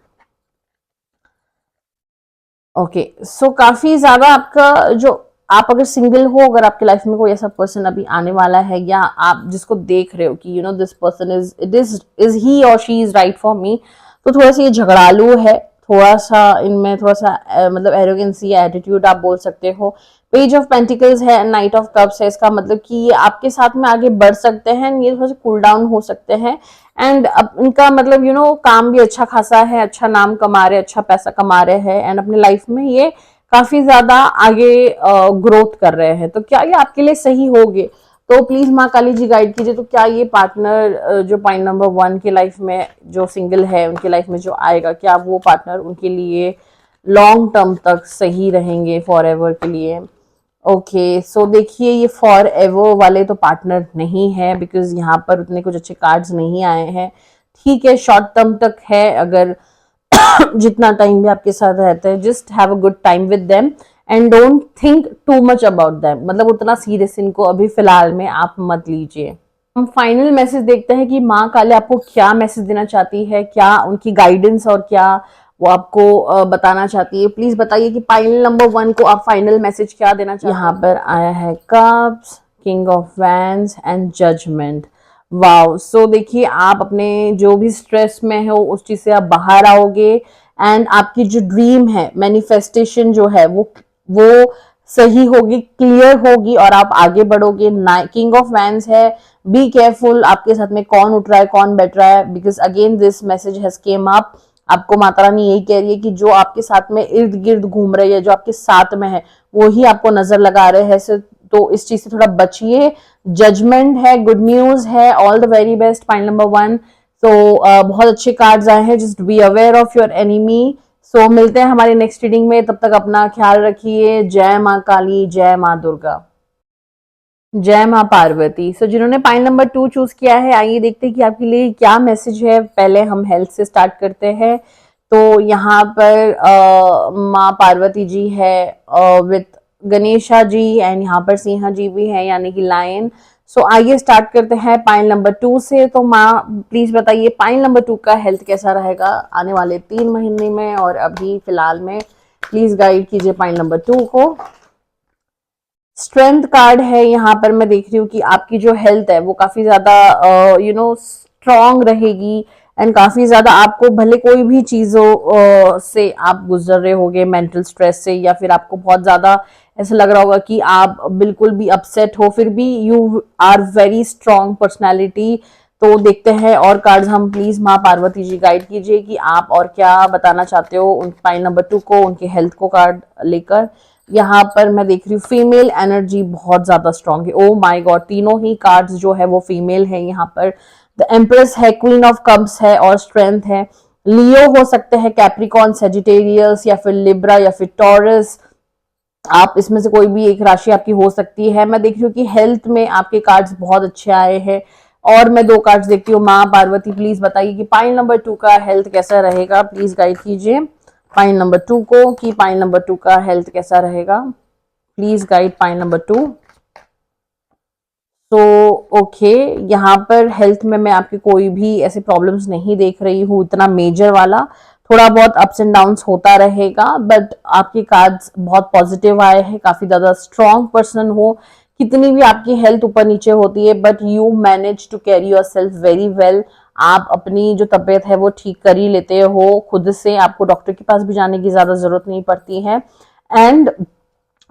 ओके, सो काफी ज्यादा आपका जो, आप अगर सिंगल हो, अगर आपके लाइफ में कोई ऐसा पर्सन अभी आने वाला है या आप जिसको देख रहे हो कि दिस पर्सन इज ही और she is right for me, तो थोड़ा सा ये झगड़ालू है, थोड़ा सा इनमें थोड़ा सा मतलब एरोगेंसी या एटीट्यूड आप बोल सकते हो। पेज ऑफ पेंटिकल्स है, नाइट ऑफ कप्स है, इसका मतलब कि ये आपके साथ में आगे बढ़ सकते हैं, ये थोड़ा सा कूल डाउन हो सकते हैं। एंड इनका मतलब काम भी अच्छा खासा है, अच्छा नाम कमा रहे, अच्छा पैसा कमा रहे हैं, एंड अपने लाइफ में ये काफी ज्यादा आगे ग्रोथ कर रहे हैं। तो क्या ये आपके लिए सही होगे? तो प्लीज माँ काली जी गाइड कीजिए, तो क्या ये पार्टनर जो पॉइंट नंबर 1 की लाइफ में जो सिंगल है उनकी लाइफ में जो आएगा, क्या वो पार्टनर उनके लिए लॉन्ग टर्म तक सही रहेंगे, फॉर एवर के लिए? ओके, सो देखिए ये फॉर एवर वाले तो पार्टनर नहीं है, बिकॉज यहाँ पर उतने कुछ अच्छे कार्ड्स नहीं आए हैं। ठीक है, शॉर्ट टर्म तक है, अगर जितना टाइम भी आपके साथ रहते हैं, just have a good time with them and don't think too much about them, मतलब उतना सीरियस इनको अभी फिलहाल में आप मत लीजिए। हम फाइनल मैसेज देखते हैं कि माँ काली आपको क्या मैसेज देना चाहती है, क्या उनकी गाइडेंस और क्या वो आपको बताना चाहती है। प्लीज बताइए कि पाइल नंबर 1 को आप फाइनल मैसेज क्या देना चाहते हैं। यहाँ पर आया है cups, king of wands and judgment. Wow, so देखिए आप अपने जो भी स्ट्रेस में हो उस चीज से आप बाहर आओगे एंड आपकी जो ड्रीम है, मैनिफेस्टेशन जो है वो सही होगी, क्लियर होगी और आप आगे बढ़ोगे। किंग ऑफ वैंड्स है, बी केयरफुल आपके साथ में कौन उठ रहा है कौन बैठ रहा है, because again this message has came up. आपको माता रानी यही कह रही है कि जो आपके साथ में इर्द गिर्द घूम रही है, जो आपके साथ में है, वो ही आपको नजर लगा रहे हैं। तो इस चीज से थोड़ा बचिए। जजमेंट है, गुड न्यूज है, all the very best pile number 1। तो बहुत अच्छे कार्ड्स आए हैं, just be aware of your enemy. So मिलते हैं हमारी नेक्स्ट रीडिंग में, तब तक अपना ख्याल रखिए। जय माँ काली, जय माँ दुर्गा, जय माँ पार्वती। सो जिन्होंने पाइल नंबर 2 चूज किया है, आइए देखते हैं कि आपके लिए क्या मैसेज है। पहले हम हेल्थ से स्टार्ट करते हैं। तो यहाँ पर माँ पार्वती जी है विथ गणेशा जी एंड यहाँ पर सिंह जी भी है, यानी कि लायन। सो आइए स्टार्ट करते हैं पाइल नंबर 2 से। तो माँ प्लीज बताइए पाइल नंबर 2 का हेल्थ कैसा रहेगा आने वाले 3 महीने में और अभी फिलहाल में। प्लीज गाइड कीजिए पाइल नंबर 2 को। स्ट्रेंथ कार्ड है, यहाँ पर मैं देख रही हूँ कि आपकी जो हेल्थ है वो काफी ज्यादा स्ट्रांग रहेगी एंड काफी ज्यादा आपको भले कोई भी चीजों से आप गुजर रहे होगे, मेंटल स्ट्रेस से, या फिर आपको बहुत ज्यादा ऐसा लग रहा होगा कि आप बिल्कुल भी अपसेट हो, फिर भी you are very strong personality. तो देखते हैं और कार्ड्स हम, प्लीज माँ पार्वती जी गाइड कीजिए कि आप और क्या बताना चाहते हो उन पाइल नंबर 2 को, उनके हेल्थ को कार्ड लेकर। यहाँ पर मैं देख रही हूँ फीमेल एनर्जी बहुत ज्यादा स्ट्रांग है। ओ माय गॉड, तीनों ही कार्ड्स जो है वो फीमेल है। यहाँ पर द एम्प्रेस है, क्वीन ऑफ कप्स है और स्ट्रेंथ है। लियो हो सकते हैं, कैप्रिकॉन, सेजिटेरियस या फिर लिब्रा या फिर टॉरस, आप इसमें से कोई भी एक राशि आपकी हो सकती है। मैं देख रही हूँ कि हेल्थ में आपके कार्ड्स बहुत अच्छे आए हैं। और मैं 2 कार्ड्स देखती हूँ। माँ पार्वती प्लीज बताइए कि पाइल नंबर 2 का हेल्थ कैसा रहेगा। प्लीज गाइड कीजिए पाइल नंबर 2 को कि पाइल नंबर 2 का हेल्थ कैसा रहेगा। Please guide pile number 2। तो ओके, यहाँ पर हेल्थ में मैं आपके कोई भी ऐसे प्रॉब्लम्स नहीं देख रही हूँ इतना मेजर वाला। थोड़ा बहुत अप्स एंड डाउन्स होता रहेगा, बट आपके कार्ड्स बहुत पॉजिटिव आए हैं। काफी ज्यादा स्ट्रांग पर्सन हो, कितनी भी आपकी हेल्थ ऊपर नीचे होती है, but you manage to carry yourself very well. आप अपनी जो तबीयत है वो ठीक कर ही लेते हो खुद से, आपको डॉक्टर के पास भी जाने की ज्यादा जरूरत नहीं पड़ती है। एंड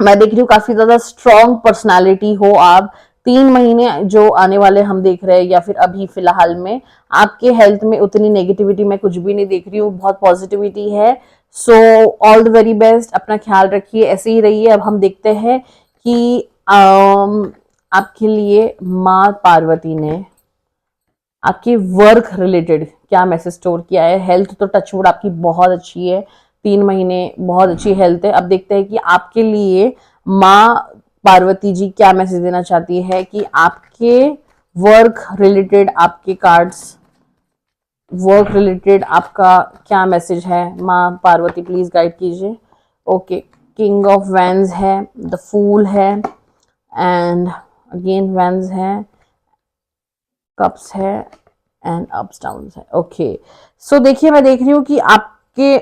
मैं देख रही हूँ काफी ज्यादा स्ट्रांग पर्सनालिटी हो आप। 3 महीने जो आने वाले हम देख रहे हैं, या फिर अभी फिलहाल में आपके हेल्थ में उतनी नेगेटिविटी मैं कुछ भी नहीं देख रही हूँ, बहुत पॉजिटिविटी है। So all the very best, अपना ख्याल रखिए, ऐसे ही रहिए। अब हम देखते हैं कि आपके लिए माँ पार्वती ने आपकी वर्क रिलेटेड क्या मैसेज स्टोर किया है। हेल्थ तो टचवुड आपकी बहुत अच्छी है, 3 महीने बहुत अच्छी हेल्थ है। अब देखते हैं कि आपके लिए माँ पार्वती जी क्या मैसेज देना चाहती है कि आपके वर्क रिलेटेड, आपके कार्ड्स वर्क रिलेटेड आपका क्या मैसेज है। माँ पार्वती प्लीज गाइड कीजिए। ओके, किंग ऑफ वैंड्स है, द फूल है एंड अगेन वैंड्स है, कप्स है एंड अप्स डाउन है। ओके, सो देखिए मैं देख रही हूँ कि आपके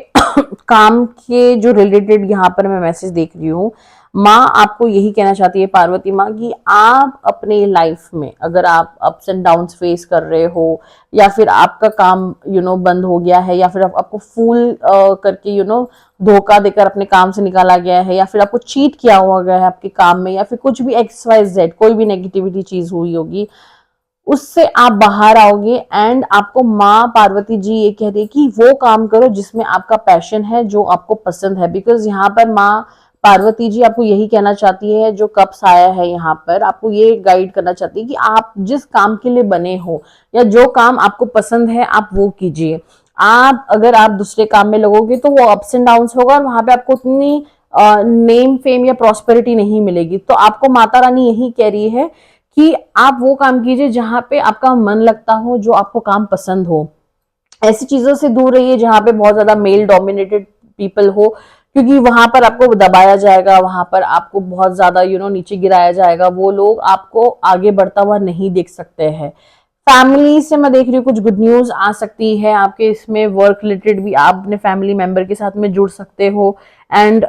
काम के जो रिलेटेड यहाँ पर मैं मैसेज देख रही हूँ। माँ आपको यही कहना चाहती है, पार्वती माँ, कि आप अपने लाइफ में अगर आप अप्स एंड डाउन्स फेस कर रहे हो, या फिर आपका काम बंद हो गया है, या फिर आपको फूल करके धोखा देकर अपने काम से निकाला गया है, या फिर आपको चीट किया हुआ गया है आपके काम में, या फिर कुछ भी XYZ कोई भी नेगेटिविटी चीज हुई होगी, उससे आप बाहर आओगे। एंड आपको माँ पार्वती जी ये कह रही है कि वो काम करो जिसमें आपका पैशन है, जो आपको पसंद है। बिकॉज यहाँ पर माँ पार्वती जी आपको यही कहना चाहती है, जो कप्स आया है यहाँ पर आपको ये गाइड करना चाहती है कि आप जिस काम के लिए बने हो या जो काम आपको पसंद है आप वो कीजिए। आप अगर आप दूसरे काम में लगोगे तो वो अप्स एंड डाउन्स होगा और वहां पे आपको उतनी नेम फेम या प्रॉस्पेरिटी नहीं मिलेगी। तो आपको माता रानी यही कह रही है कि आप वो काम कीजिए जहां पे आपका मन लगता हो, जो आपको काम पसंद हो। ऐसी चीजों से दूर रहिए जहां पे बहुत ज्यादा मेल डोमिनेटेड पीपल हो, क्योंकि वहां पर आपको दबाया जाएगा, वहां पर आपको बहुत ज्यादा नीचे गिराया जाएगा। वो लोग आपको आगे बढ़ता हुआ नहीं देख सकते हैं। फैमिली से मैं देख रही हूँ कुछ गुड न्यूज आ सकती है आपके इसमें। वर्क रिलेटेड भी आप अपने फैमिली मेंबर के साथ में जुड़ सकते हो, एंड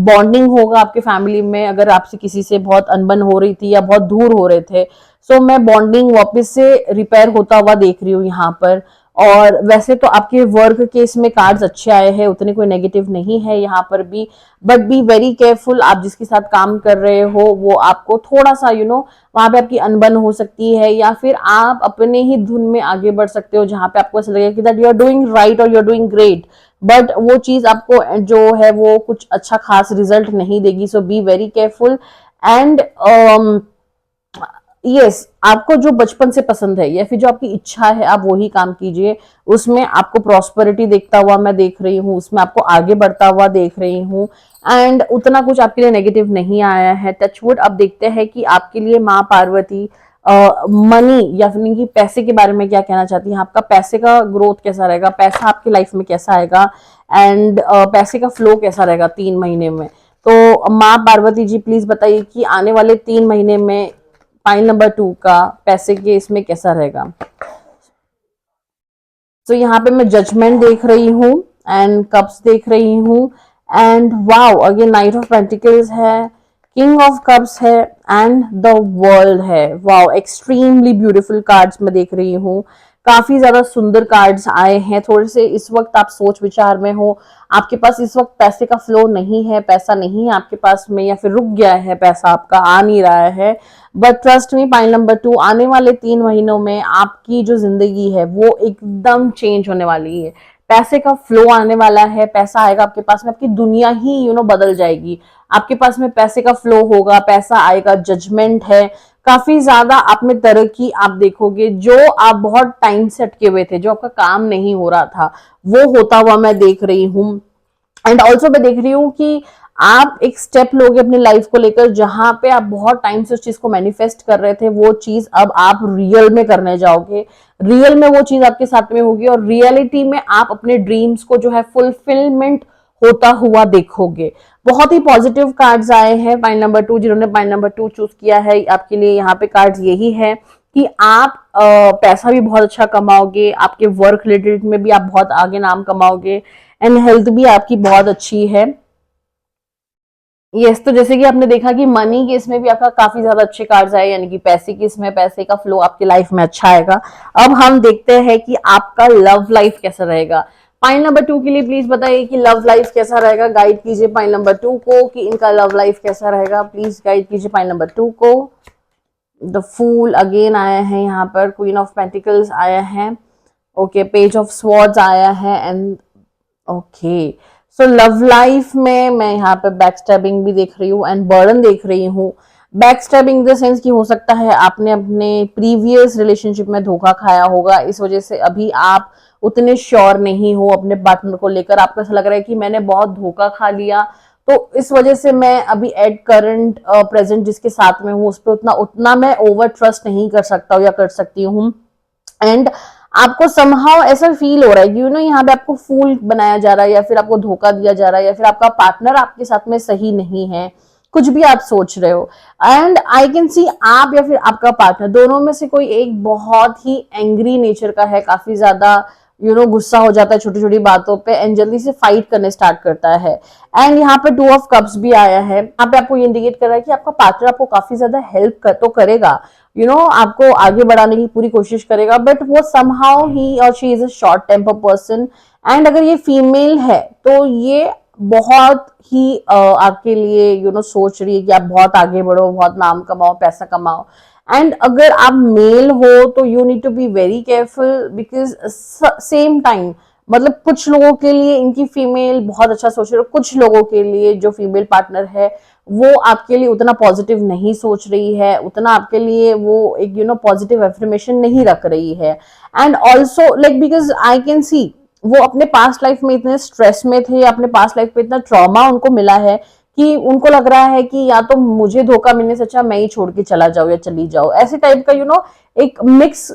बॉन्डिंग होगा आपके फैमिली में। अगर आपसे किसी से बहुत अनबन हो रही थी या बहुत दूर हो रहे थे, सो मैं बॉन्डिंग वापस से रिपेयर होता हुआ देख रही हूँ यहाँ पर। और वैसे तो आपके वर्क के इसमें कार्ड्स अच्छे आए हैं, उतने कोई नेगेटिव नहीं है यहाँ पर भी, बट बी वेरी केयरफुल। आप जिसके साथ काम कर रहे हो वो आपको थोड़ा सा वहां पे आपकी अनबन हो सकती है, या फिर आप अपने ही धुन में आगे बढ़ सकते हो जहां पे आपको ऐसा लगेगा कि that you are doing right और you are doing great, but वो चीज आपको जो है वो कुछ अच्छा खास रिजल्ट नहीं देगी। So be very careful. And yes, आपको जो बचपन से पसंद है या फिर जो आपकी इच्छा है आप वही काम कीजिए। उसमें आपको प्रॉस्पेरिटी देखता हुआ मैं देख रही हूँ, उसमें आपको आगे बढ़ता हुआ देख रही हूँ, एंड उतना कुछ आपके लिए नेगेटिव नहीं आया है। टचवुड। अब देखते हैं कि आपके लिए माँ पार्वती मनी या फिर कि पैसे के बारे में क्या कहना चाहती है। आपका पैसे का ग्रोथ कैसा रहेगा, पैसा आपकी लाइफ में कैसा आएगा, एंड पैसे का फ्लो कैसा रहेगा 3 महीने में। तो माँ पार्वती जी प्लीज बताइए कि आने वाले 3 महीने में पाइल नंबर 2 का पैसे के इसमें कैसा रहेगा। तो यहाँ पे मैं जजमेंट देख रही हूँ, एंड कप्स देख रही हूँ, and wow again night of pentacles है, किंग ऑफ कप्स है, एंड द वर्ल्ड है। वाओ एक्सट्रीमली ब्यूटीफुल कार्ड्स मैं देख रही हूँ। काफी ज्यादा सुंदर कार्ड्स आए हैं। थोड़े से इस वक्त आप सोच विचार में हो, आपके पास इस वक्त पैसे का फ्लो नहीं है, पैसा नहीं है आपके पास में, या फिर रुक गया है, पैसा आपका आ नहीं रहा है। But trust me pile number 2, आने वाले 3 महीनों में आपकी जो जिंदगी है वो एकदम चेंज होने वाली है। पैसे का फ्लो आने वाला है, पैसा आएगा आपके पास में, आपकी दुनिया ही बदल जाएगी। आपके पास में पैसे का फ्लो होगा, पैसा आएगा, जजमेंट है, काफी ज्यादा आप में तरक्की आप देखोगे। जो आप बहुत टाइम से अटके हुए थे, जो आपका काम नहीं हो रहा था, वो होता हुआ मैं देख रही हूँ। एंड ऑल्सो मैं देख रही हूँ कि आप एक स्टेप लोगे अपनी लाइफ को लेकर, जहां पे आप बहुत टाइम से उस चीज को मैनिफेस्ट कर रहे थे, वो चीज अब आप रियल में करने जाओगे। रियल में वो चीज आपके साथ में होगी, और रियलिटी में आप अपने ड्रीम्स को जो है फुलफिलमेंट होता हुआ देखोगे। बहुत ही पॉजिटिव कार्ड्स आए हैं पाइल नंबर 2। जिन्होंने पाइल नंबर 2 चूज किया है, आपके लिए यहाँ पे कार्ड्स यही है कि आप पैसा भी बहुत अच्छा कमाओगे, आपके वर्क रिलेटेड में भी आप बहुत आगे नाम कमाओगे, एंड हेल्थ भी आपकी बहुत अच्छी है। यस, तो जैसे कि आपने देखा कि मनी के इसमें भी आपका काफी ज्यादा अच्छे कार्ड्स आए, यानी कि पैसे के इसमें पैसे का फ्लो आपकी लाइफ में अच्छा आएगा। अब हम देखते हैं कि आपका लव लाइफ कैसा रहेगा। पाइल नंबर 2 के लिए प्लीज बताइए कि लव लाइफ कैसा रहेगा। गाइड कीजिए पाइल नंबर 2 को कि इनका लव लाइफ कैसा रहेगा। प्लीज गाइड कीजिए पाइल नंबर 2 को। द फूल अगेन आया है यहाँ पर, क्वीन ऑफ पेंटिकल्स आया है, ओके, पेज ऑफ स्वॉर्ड्स आया है, and okay. So love life में मैं यहाँ पे बैक स्टैबिंग भी देख रही हूँ, एंड बर्डन देख रही हूँ। Back stabbing in the sense कि हो सकता है आपने अपने प्रीवियस रिलेशनशिप में धोखा खाया होगा, इस वजह से अभी आप उतने श्योर नहीं हो अपने पार्टनर को लेकर। आपको ऐसा लग रहा है कि मैंने बहुत धोखा खा लिया, तो इस वजह से मैं अभी एट करंट प्रेजेंट जिसके साथ में हूँ उस पर उतना मैं ओवर ट्रस्ट नहीं कर सकता हूँ या कर सकती हूँ। एंड आपको समहाउ ऐसा फील हो रहा है कि यहाँ पे आपको फूल बनाया जा रहा है, या फिर आपको धोखा दिया जा रहा है, या फिर आपका पार्टनर आपके साथ में सही नहीं है, कुछ भी आप सोच रहे हो। एंड आई कैन सी आप या फिर आपका पार्टनर, दोनों में से कोई एक बहुत ही एंग्री नेचर का है, काफी ज्यादा गुस्सा हो जाता है छोटी छोटी बातों पे, एंड जल्दी से फाइट करने स्टार्ट करता है। एंड यहाँ पे 2 ऑफ कप्स भी आया है, यहाँ पे आपको ये इंडिकेट कर रहा है कि आपका पार्टनर आपको काफी ज्यादा हेल्प तो करेगा, आपको आगे बढ़ाने की पूरी कोशिश करेगा, बट वो समहाउ ही और she is a short temper person. And अगर ये फीमेल है तो ये बहुत ही आपके लिए सोच रही है कि आप बहुत आगे बढ़ो, बहुत नाम कमाओ, पैसा कमाओ। एंड अगर आप मेल हो तो you need to be very careful, because same time मतलब कुछ लोगों के लिए इनकी फीमेल बहुत अच्छा सोच रही है, कुछ लोगों के लिए जो फीमेल पार्टनर है वो आपके लिए उतना पॉजिटिव नहीं सोच रही है, उतना आपके लिए वो एक पॉजिटिव एफर्मेशन नहीं रख रही है। And also like because I can सी वो अपने पास्ट लाइफ में इतने स्ट्रेस में थे, अपने पास्ट लाइफ में इतना ट्रॉमा उनको मिला है कि उनको लग रहा है कि या तो मुझे धोखा मिलने से अच्छा मैं ही छोड़ के चला जाऊं या चली जाऊं, ऐसे टाइप का एक मिक्स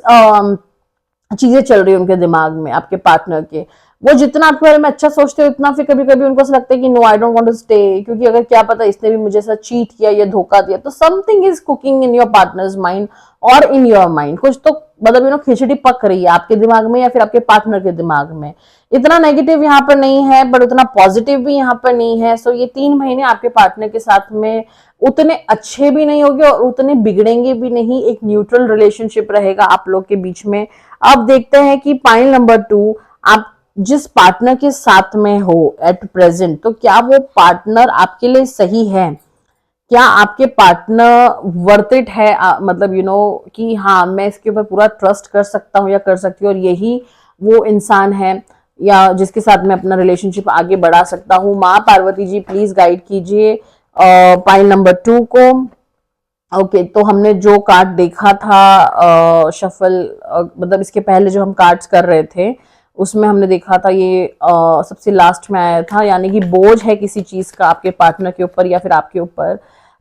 चीजें चल रही है उनके दिमाग में आपके पार्टनर के। वो जितना आपके बारे में अच्छा सोचते हैं उतना फिर कभी कभी उनको ऐसा लगता है कि no I don't want to stay, क्योंकि अगर क्या पता इसने भी मुझे साथ चीट किया या धोखा दिया, तो something is cooking in your partners mind और इन योर माइंड। कुछ तो मतलब खिचड़ी पक रही है आपके दिमाग में या फिर आपके पार्टनर के दिमाग में। इतना नेगेटिव यहाँ पर नहीं है बट उतना पॉजिटिव भी यहाँ पर नहीं है। सो ये 3 महीने आपके पार्टनर के साथ में उतने अच्छे भी नहीं होंगे और उतने बिगड़ेंगे भी नहीं, एक न्यूट्रल रिलेशनशिप रहेगा आप लोग के बीच में। अब देखते हैं कि पॉइंट नंबर 2, आप जिस पार्टनर के साथ में हो एट प्रेजेंट, तो क्या वो पार्टनर आपके लिए सही है, क्या आपके पार्टनर वर्थ इट है, मतलब कि हाँ मैं इसके ऊपर पूरा ट्रस्ट कर सकता हूँ या कर सकती हूँ और यही वो इंसान है या जिसके साथ मैं अपना रिलेशनशिप आगे बढ़ा सकता हूँ। माँ पार्वती जी प्लीज गाइड कीजिए पॉइंट नंबर 2 को। ओके तो हमने जो कार्ड देखा था शफल, मतलब इसके पहले जो हम कार्ड्स कर रहे थे उसमें हमने देखा था ये सबसे लास्ट में आया था, यानी कि बोझ है किसी चीज का आपके पार्टनर के ऊपर या फिर आपके ऊपर।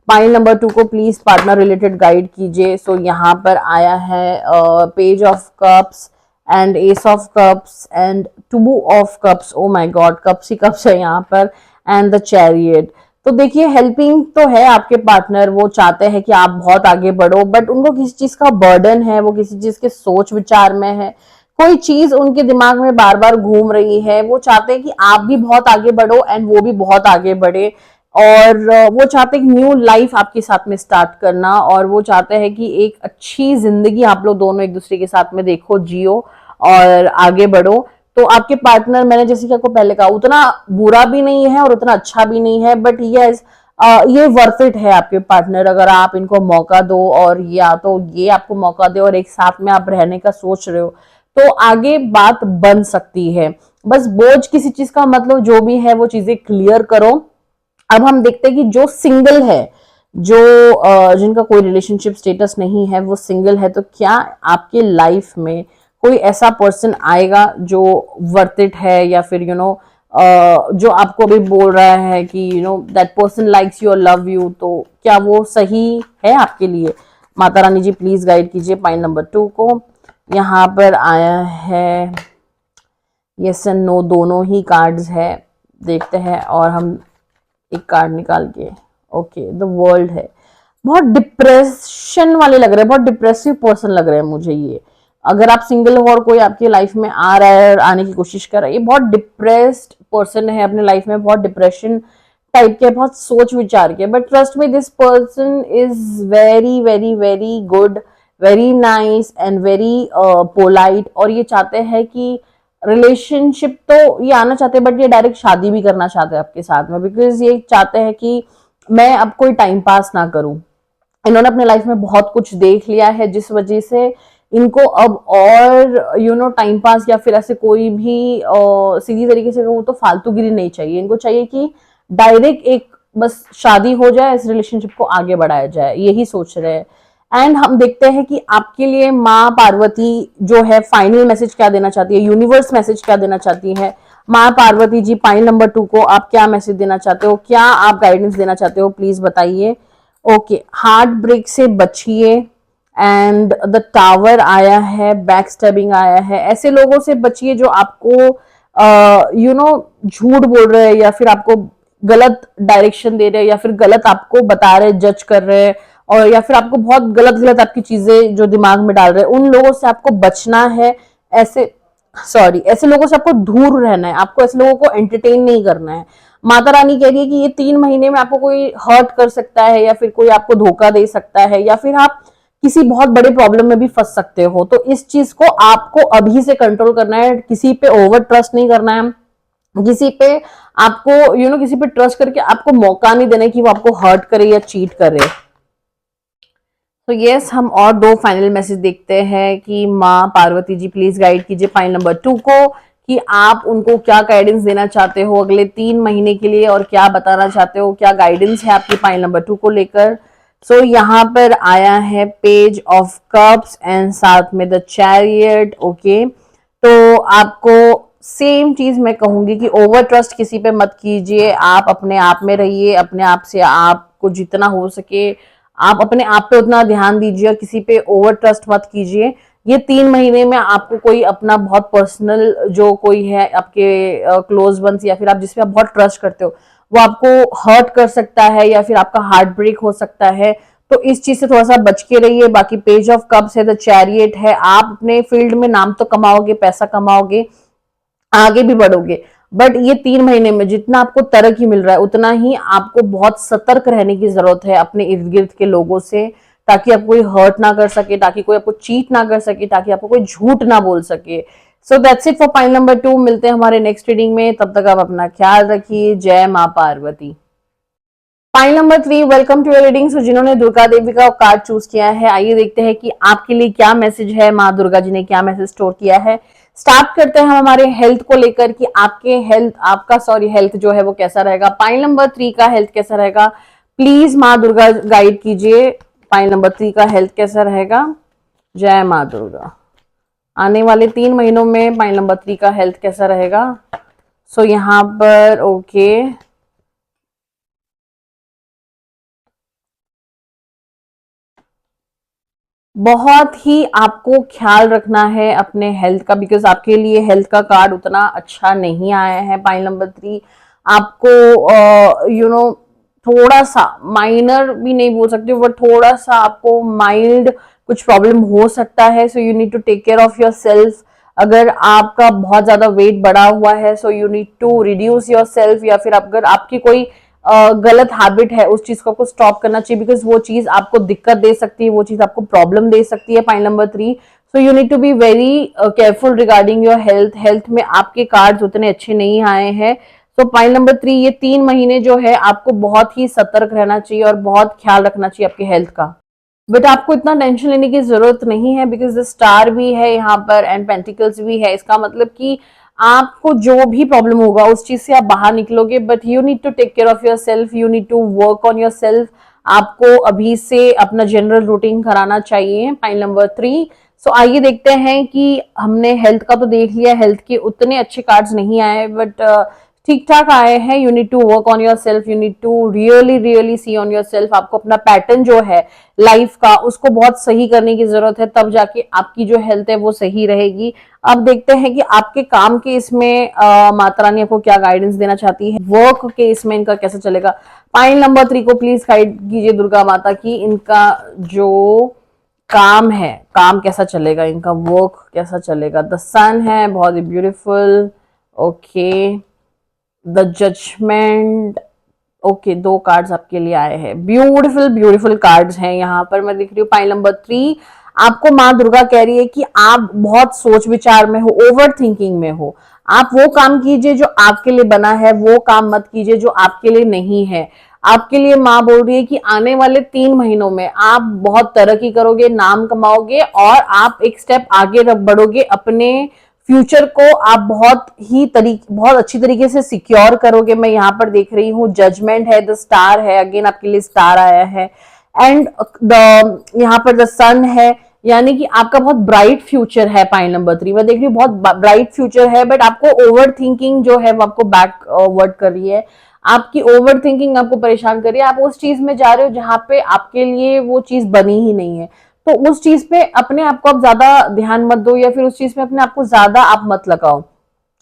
पॉइंट नंबर 2 को प्लीज पार्टनर रिलेटेड गाइड कीजिए। सो यहाँ पर आया है page of cups and S of cups and 2 of cups. Oh my God, cups he cups है यहाँ पर, एंड द चैरियट। तो देखिए हेल्पिंग तो है आपके पार्टनर, वो चाहते हैं कि आप बहुत आगे बढ़ो, बट उनको किसी चीज का बर्डन है, वो किसी चीज के सोच विचार में है, कोई चीज उनके दिमाग में बार बार घूम रही है। वो चाहते हैं कि आप भी बहुत आगे बढ़ो एंड वो भी बहुत आगे बढ़े, और वो चाहते हैं न्यू लाइफ आपके साथ में स्टार्ट करना, और वो चाहते हैं कि एक अच्छी जिंदगी आप लोग दोनों एक दूसरे के साथ में देखो, जियो और आगे बढ़ो। तो आपके पार्टनर, मैंने जैसे कि आपको पहले कहा, उतना बुरा भी नहीं है और उतना अच्छा भी नहीं है, बट यस ये वर्थ इट है आपके पार्टनर, अगर आप इनको मौका दो और या तो ये आपको मौका दे और एक साथ में आप रहने का सोच रहे हो तो आगे बात बन सकती है। बस बोझ किसी चीज का मतलब जो भी है वो चीजें क्लियर करो। अब हम देखते हैं कि जो सिंगल है, जो जिनका कोई रिलेशनशिप स्टेटस नहीं है, वो सिंगल है, तो क्या आपके लाइफ में कोई ऐसा पर्सन आएगा जो वर्थ इट है, या फिर जो आपको भी बोल रहा है कि दैट पर्सन लाइक्स यू और लव यू, तो क्या वो सही है आपके लिए? माता रानी जी प्लीज गाइड कीजिए पॉइंट नंबर 2 को। यहाँ पर आया है यस एंड नो, दोनों ही कार्ड्स है, देखते हैं। और हम एक कार्ड निकाल के, ओके द वर्ल्ड है, बहुत डिप्रेशन वाले लग रहे हैं, बहुत डिप्रेसिव पर्सन लग रहे हैं मुझे ये। अगर आप सिंगल हो और कोई आपकी लाइफ में आ रहा है और आने की कोशिश कर रहा है, ये बहुत डिप्रेस्ड पर्सन है, अपने लाइफ में बहुत डिप्रेशन टाइप के, बहुत सोच विचार के, but trust me this person is very very very good, very nice and very polite, और ये चाहते हैं कि रिलेशनशिप तो ये आना चाहते हैं, बट ये डायरेक्ट शादी भी करना चाहते हैं आपके साथ में, बिकॉज ये चाहते हैं कि मैं अब कोई टाइम पास ना करूं। इन्होंने अपने लाइफ में बहुत कुछ देख लिया है जिस वजह से इनको अब और टाइम पास या फिर ऐसे कोई भी सीधी तरीके से कहूँ तो फालतूगिरी नहीं चाहिए। इनको चाहिए कि डायरेक्ट एक बस शादी हो जाए, इस रिलेशनशिप को आगे बढ़ाया जाए, यही सोच रहे हैं। एंड हम देखते हैं कि आपके लिए माँ पार्वती जो है फाइनल मैसेज क्या देना चाहती है, यूनिवर्स मैसेज क्या देना चाहती है। माँ पार्वती जी पॉइंट नंबर 2 को आप क्या मैसेज देना चाहते हो, क्या आप गाइडेंस देना चाहते हो, प्लीज बताइए। ओके, हार्ट ब्रेक से बचिए, एंड द टावर आया है, बैक स्टैबिंग आया है, ऐसे लोगों से बचिए जो आपको झूठ बोल रहे हैं या फिर आपको गलत डायरेक्शन दे रहे हैं या फिर गलत आपको बता रहे, जज कर रहे हैं, और या फिर आपको बहुत गलत गलत आपकी चीजें जो दिमाग में डाल रहे हैं, उन लोगों से आपको बचना है। ऐसे लोगों से आपको दूर रहना है, आपको ऐसे लोगों को एंटरटेन नहीं करना है। माता रानी कह रही है कि ये 3 महीने में आपको कोई हर्ट कर सकता है या फिर कोई आपको धोखा दे सकता है या फिर आप किसी बहुत बड़े प्रॉब्लम में भी फंस सकते हो। तो इस चीज को आपको अभी से कंट्रोल करना है, किसी पे ओवर ट्रस्ट नहीं करना है, किसी पे आपको किसी पे ट्रस्ट करके आपको मौका नहीं देना कि वो आपको हर्ट करे या चीट करे। तो यस, हम और 2 फाइनल मैसेज देखते हैं कि माँ पार्वती जी प्लीज गाइड कीजिए पॉइंट नंबर 2 को, कि आप उनको क्या गाइडेंस देना चाहते हो अगले 3 महीने के लिए और क्या बताना चाहते हो, क्या गाइडेंस है आपकी पॉइंट नंबर 2 को लेकर। सो यहाँ पर आया है पेज ऑफ कप्स एंड साथ में द चैरियट। ओके, तो आपको सेम चीज मैं कहूंगी कि ओवर ट्रस्ट किसी पे मत कीजिए, आप अपने आप में रहिए, अपने आप से आपको जितना हो सके आप अपने आप पे उतना ध्यान दीजिए, किसी पे ओवर ट्रस्ट मत कीजिए। ये 3 महीने में आपको कोई अपना बहुत पर्सनल जो कोई है आपके क्लोज वंस या फिर आप जिसपे आप बहुत ट्रस्ट करते हो वो आपको हर्ट कर सकता है या फिर आपका हार्ट ब्रेक हो सकता है। तो इस चीज से थोड़ा सा बच के रहिए। बाकी पेज ऑफ कप्स है, द चैरियट है, आप अपने फील्ड में नाम तो कमाओगे, पैसा कमाओगे, आगे भी बढ़ोगे, बट ये 3 महीने में जितना आपको तरक्की मिल रहा है उतना ही आपको बहुत सतर्क रहने की जरूरत है अपने इर्द गिर्द के लोगों से, ताकि आपको कोई हर्ट ना कर सके, ताकि कोई आपको चीट ना कर सके, ताकि आपको कोई झूठ ना बोल सके। So that's it for pile number 2। मिलते हैं हमारे नेक्स्ट रीडिंग में, तब तक आप अपना ख्याल रखिए। जय माँ Parvati. Pile number 3, welcome to your reading. So जिन्होंने दुर्गा देवी का कार्ड चूज किया है, आइए देखते हैं कि आपके लिए क्या मैसेज है, माँ दुर्गा जी ने क्या मैसेज स्टोर किया है। स्टार्ट करते हैं हम हमारे हेल्थ को लेकर कि आपके हेल्थ जो है वो कैसा रहेगा। पाइल नंबर 3 का हेल्थ कैसा रहेगा, प्लीज माँ दुर्गा गाइड कीजिए। पाइल नंबर 3 का हेल्थ कैसा रहेगा। जय माँ दुर्गा। आने वाले 3 महीनों में पाइल नंबर 3 का हेल्थ कैसा रहेगा। सो यहाँ पर ओके, बहुत ही आपको ख्याल रखना है अपने हेल्थ का, बिकॉज आपके लिए हेल्थ का कार्ड उतना अच्छा नहीं आया है। पाइल नंबर 3 आपको थोड़ा सा माइनर भी नहीं बोल सकते बट थोड़ा सा आपको माइल्ड कुछ प्रॉब्लम हो सकता है। So you need to take care of yourself. अगर आपका बहुत ज्यादा वेट बढ़ा हुआ है so you need to reduce yourself, या फिर अगर आपकी कोई गलत हैबिट है उस चीज को आपको स्टॉप करना चाहिए, बिकॉज वो चीज आपको दिक्कत दे सकती है, वो चीज आपको प्रॉब्लम दे सकती है। Point number 3, so you need to be very careful regarding your health. Health में आपके कार्ड्स उतने अच्छे नहीं आए हैं। सो पॉइंट नंबर 3, ये 3 महीने जो है आपको बहुत ही सतर्क रहना चाहिए और बहुत ख्याल रखना चाहिए आपके हेल्थ का। बट आपको इतना टेंशन लेने की जरूरत नहीं है, बिकॉज द स्टार भी है यहाँ पर एंड पेंटिकल्स भी है। इसका मतलब कि आपको जो भी प्रॉब्लम होगा उस चीज से आप बाहर निकलोगे, but you need to take care of yourself, you need to work on yourself. आपको अभी से अपना जनरल रूटीन कराना चाहिए। पॉइंट नंबर 3, सो आइए देखते हैं कि हमने हेल्थ का तो देख लिया, हेल्थ के उतने अच्छे कार्ड्स नहीं आए बट ठीक ठाक आए हैं। You need to work on yourself, you need to really really see on yourself. आपको अपना पैटर्न जो है लाइफ का उसको बहुत सही करने की जरूरत है, तब जाके आपकी जो हेल्थ है वो सही रहेगी। अब देखते हैं कि आपके काम के इसमें माता रानी आपको क्या गाइडेंस देना चाहती है, वर्क के इसमें इनका कैसा चलेगा। पॉइंट नंबर 3 को प्लीज गाइड कीजिए दुर्गा माता की, इनका जो काम है काम कैसा चलेगा, इनका वर्क कैसा चलेगा। द सन है, बहुत ही beautiful. Okay, the judgment. Okay, 2 cards आपके लिए आए हैं, ब्यूटीफुल ब्यूटीफुल कार्ड्स हैं यहाँ पर मैं देख रही हूँ। पाइल नंबर 3, आपको माँ दुर्गा कह रही है कि आप बहुत सोच विचार में हो, ओवर थिंकिंग में हो। आप वो काम कीजिए जो आपके लिए बना है, वो काम मत कीजिए जो आपके लिए नहीं है। आपके लिए माँ बोल रही है कि आने वाले 3 महीनों में आप बहुत तरक्की करोगे, नाम कमाओगे और आप एक स्टेप आगे बढ़ोगे। अपने फ्यूचर को आप बहुत अच्छी तरीके से सिक्योर करोगे। मैं यहाँ पर देख रही हूँ जजमेंट है, द स्टार है, अगेन आपके लिए स्टार आया है एंड द यहाँ पर द सन है, यानी कि आपका बहुत ब्राइट फ्यूचर है। पॉइंट नंबर 3 मैं देख रही हूँ बहुत ब्राइट फ्यूचर है, बट आपको ओवर थिंकिंग जो है वो आपको बैक वर्ड कर रही है। आपकी ओवर थिंकिंग आपको परेशान कर रही है, आप उस चीज में जा रहे हो जहां पे आपके लिए वो चीज बनी ही नहीं है। तो उस चीज पे अपने आप को आप ज्यादा ध्यान मत दो, या फिर उस चीज में अपने आप को ज्यादा आप मत लगाओ।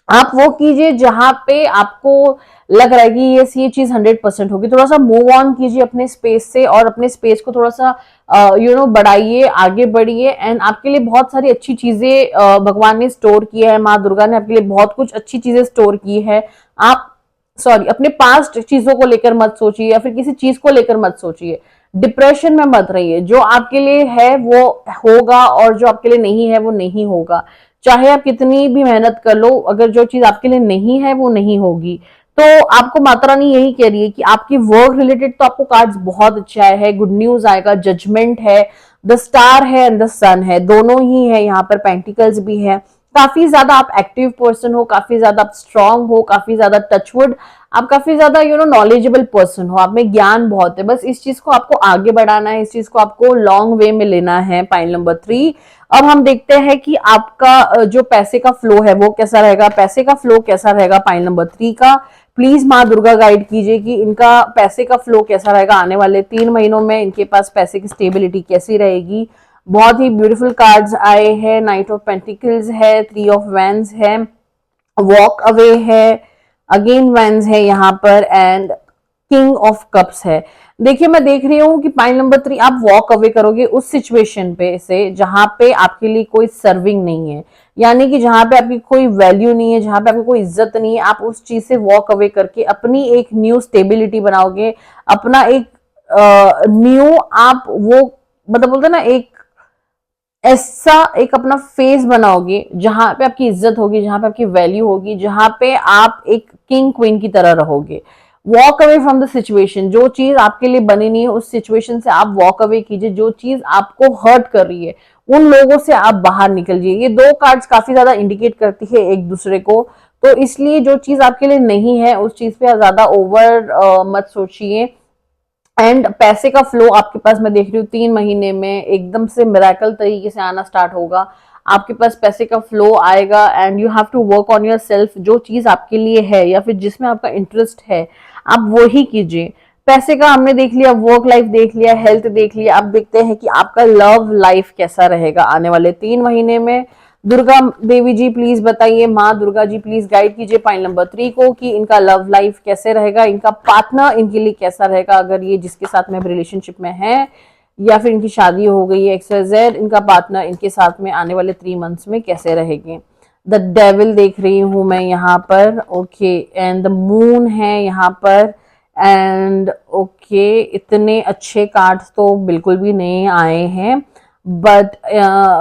आप वो कीजिए जहां पे आपको लग रहा है कि ये चीज 100% होगी। थोड़ा सा मूव ऑन कीजिए अपने स्पेस से और अपने स्पेस को थोड़ा सा बढ़ाइए, आगे बढ़िए एंड आपके लिए बहुत सारी अच्छी चीजें भगवान ने स्टोर की है। माँ दुर्गा ने आपके लिए बहुत कुछ अच्छी चीजें स्टोर की है। आप अपने पास्ट चीजों को लेकर मत सोचिए या फिर किसी चीज को लेकर मत सोचिए, डिप्रेशन में मत रहिए। जो आपके लिए है वो होगा और जो आपके लिए नहीं है वो नहीं होगा। चाहे आप कितनी भी मेहनत कर लो, अगर जो चीज आपके लिए नहीं है वो नहीं होगी। तो आपको माता रानी यही कह रही है कि आपकी वर्क रिलेटेड तो आपको कार्ड्स बहुत अच्छा है, गुड न्यूज आएगा, जजमेंट है, द स्टार है एंड द सन है, दोनों ही है। यहाँ पर पेंटिकल्स भी है, काफी ज्यादा आप एक्टिव पर्सन हो, काफी ज्यादा आप स्ट्रांग हो, काफी ज्यादा टचवुड, आप काफी ज्यादा नॉलेजेबल पर्सन हो, आप में ज्ञान बहुत है। बस इस चीज को आपको आगे बढ़ाना है, इस चीज को आपको लॉन्ग वे में लेना है। Pile number 3। अब हम देखते हैं कि आपका जो पैसे का फ्लो है वो कैसा रहेगा, पैसे का फ्लो कैसा रहेगा पाइल नंबर 3 का। प्लीज माँ दुर्गा गाइड कीजिए कि इनका पैसे का फ्लो कैसा रहेगा आने वाले 3 महीनों में, इनके पास पैसे की स्टेबिलिटी कैसी रहेगी। बहुत ही ब्यूटीफुल कार्ड्स आए हैं, नाइट ऑफ पेंटिकल्स है, 3 ऑफ वैंड्स है, वॉक अवे है, अगेन वैंड्स है यहाँ पर, एंड किंग ऑफ कप्स है। देखिए मैं देख रही हूँ कि पॉइंट नंबर 3 आप वॉक अवे करोगे उस सिचुएशन पे से जहां पे आपके लिए कोई सर्विंग नहीं है, यानी कि जहां पे आपकी कोई वैल्यू नहीं है, जहां पे आपकी कोई इज्जत नहीं है, आप उस चीज से वॉक अवे करके अपनी एक न्यू स्टेबिलिटी बनाओगे, अपना एक न्यू आप वो मतलब बोलते ना एक ऐसा एक अपना फेस बनाओगे जहां पे आपकी इज्जत होगी, जहां पे आपकी वैल्यू होगी, जहां पे आप एक किंग क्वीन की तरह रहोगे। Walk away from the situation, जो चीज आपके लिए बनी नहीं है उस सिचुएशन से आप वॉक अवे कीजिए, जो चीज आपको हर्ट कर रही है उन लोगों से आप बाहर निकल जाइए। ये 2 कार्ड्स काफी ज्यादा इंडिकेट करती है एक दूसरे को, तो इसलिए जो चीज आपके लिए नहीं है उस चीज पे ज्यादा ओवर मत सोचिए। एंड पैसे का फ्लो आपके पास मैं देख रही हूँ 3 महीने में एकदम से मिरेकल तरीके से आना स्टार्ट होगा। आपके पास पैसे का फ्लो आएगा and you have to work on yourself. जो चीज आपके लिए है या फिर जिसमें आपका इंटरेस्ट है आप वो ही कीजिए। पैसे का हमने देख लिया, वर्क लाइफ देख लिया, हेल्थ देख लिया। अब देखते हैं कि आपका लव लाइफ कैसा रहेगा आने वाले 3 महीने में। दुर्गा देवी जी प्लीज बताइए, माँ दुर्गा जी प्लीज गाइड कीजिए पॉइंट नंबर 3 को कि इनका लव लाइफ कैसे रहेगा, इनका पार्टनर इनके लिए कैसा रहेगा, अगर ये जिसके साथ में रिलेशनशिप में है या फिर इनकी शादी हो गई है XYZ, इनका पार्टनर इनके साथ में आने वाले 3 मंथ्स में कैसे रहेंगे। द डेविल देख रही हूं मैं यहाँ पर, ओके, एंड द मून है यहाँ पर, एंड ओके, इतने अच्छे कार्ड्स तो बिल्कुल भी नहीं आए हैं, बट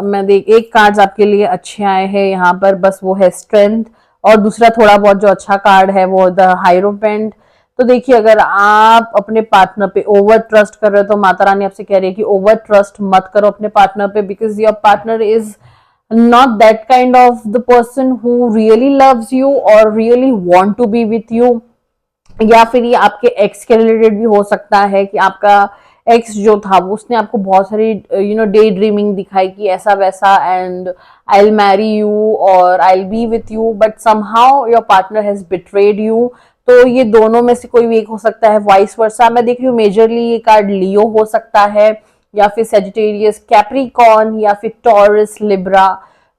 मैं देख एक कार्ड्स आपके लिए अच्छे आए हैं यहाँ पर, बस वो है स्ट्रेंथ, और दूसरा थोड़ा बहुत जो अच्छा कार्ड है वो द हायरोपेंट। तो देखिए अगर आप अपने पार्टनर पे ओवर ट्रस्ट कर रहे हो तो माता रानी आपसे कह रही है कि ओवर ट्रस्ट मत करो अपने पार्टनर पे, because your partner is not that kind of the person who really loves you or really want to be with you। या फिर ये आपके एक्स के रिलेटेड भी हो सकता है कि आपका एक्स जो था वो उसने आपको बहुत सारी डे ड्रीमिंग दिखाई कि ऐसा वैसा, and I will marry you और I will be with you, but somehow your partner has betrayed you. तो ये दोनों में से कोई भी एक हो सकता है, वाइस वर्सा। मैं देख रही हूँ मेजरली ये कार्ड लियो हो सकता है, या फिर सेजिटेरियस, कैप्रिकॉन, या फिर टॉरस, लिब्रा।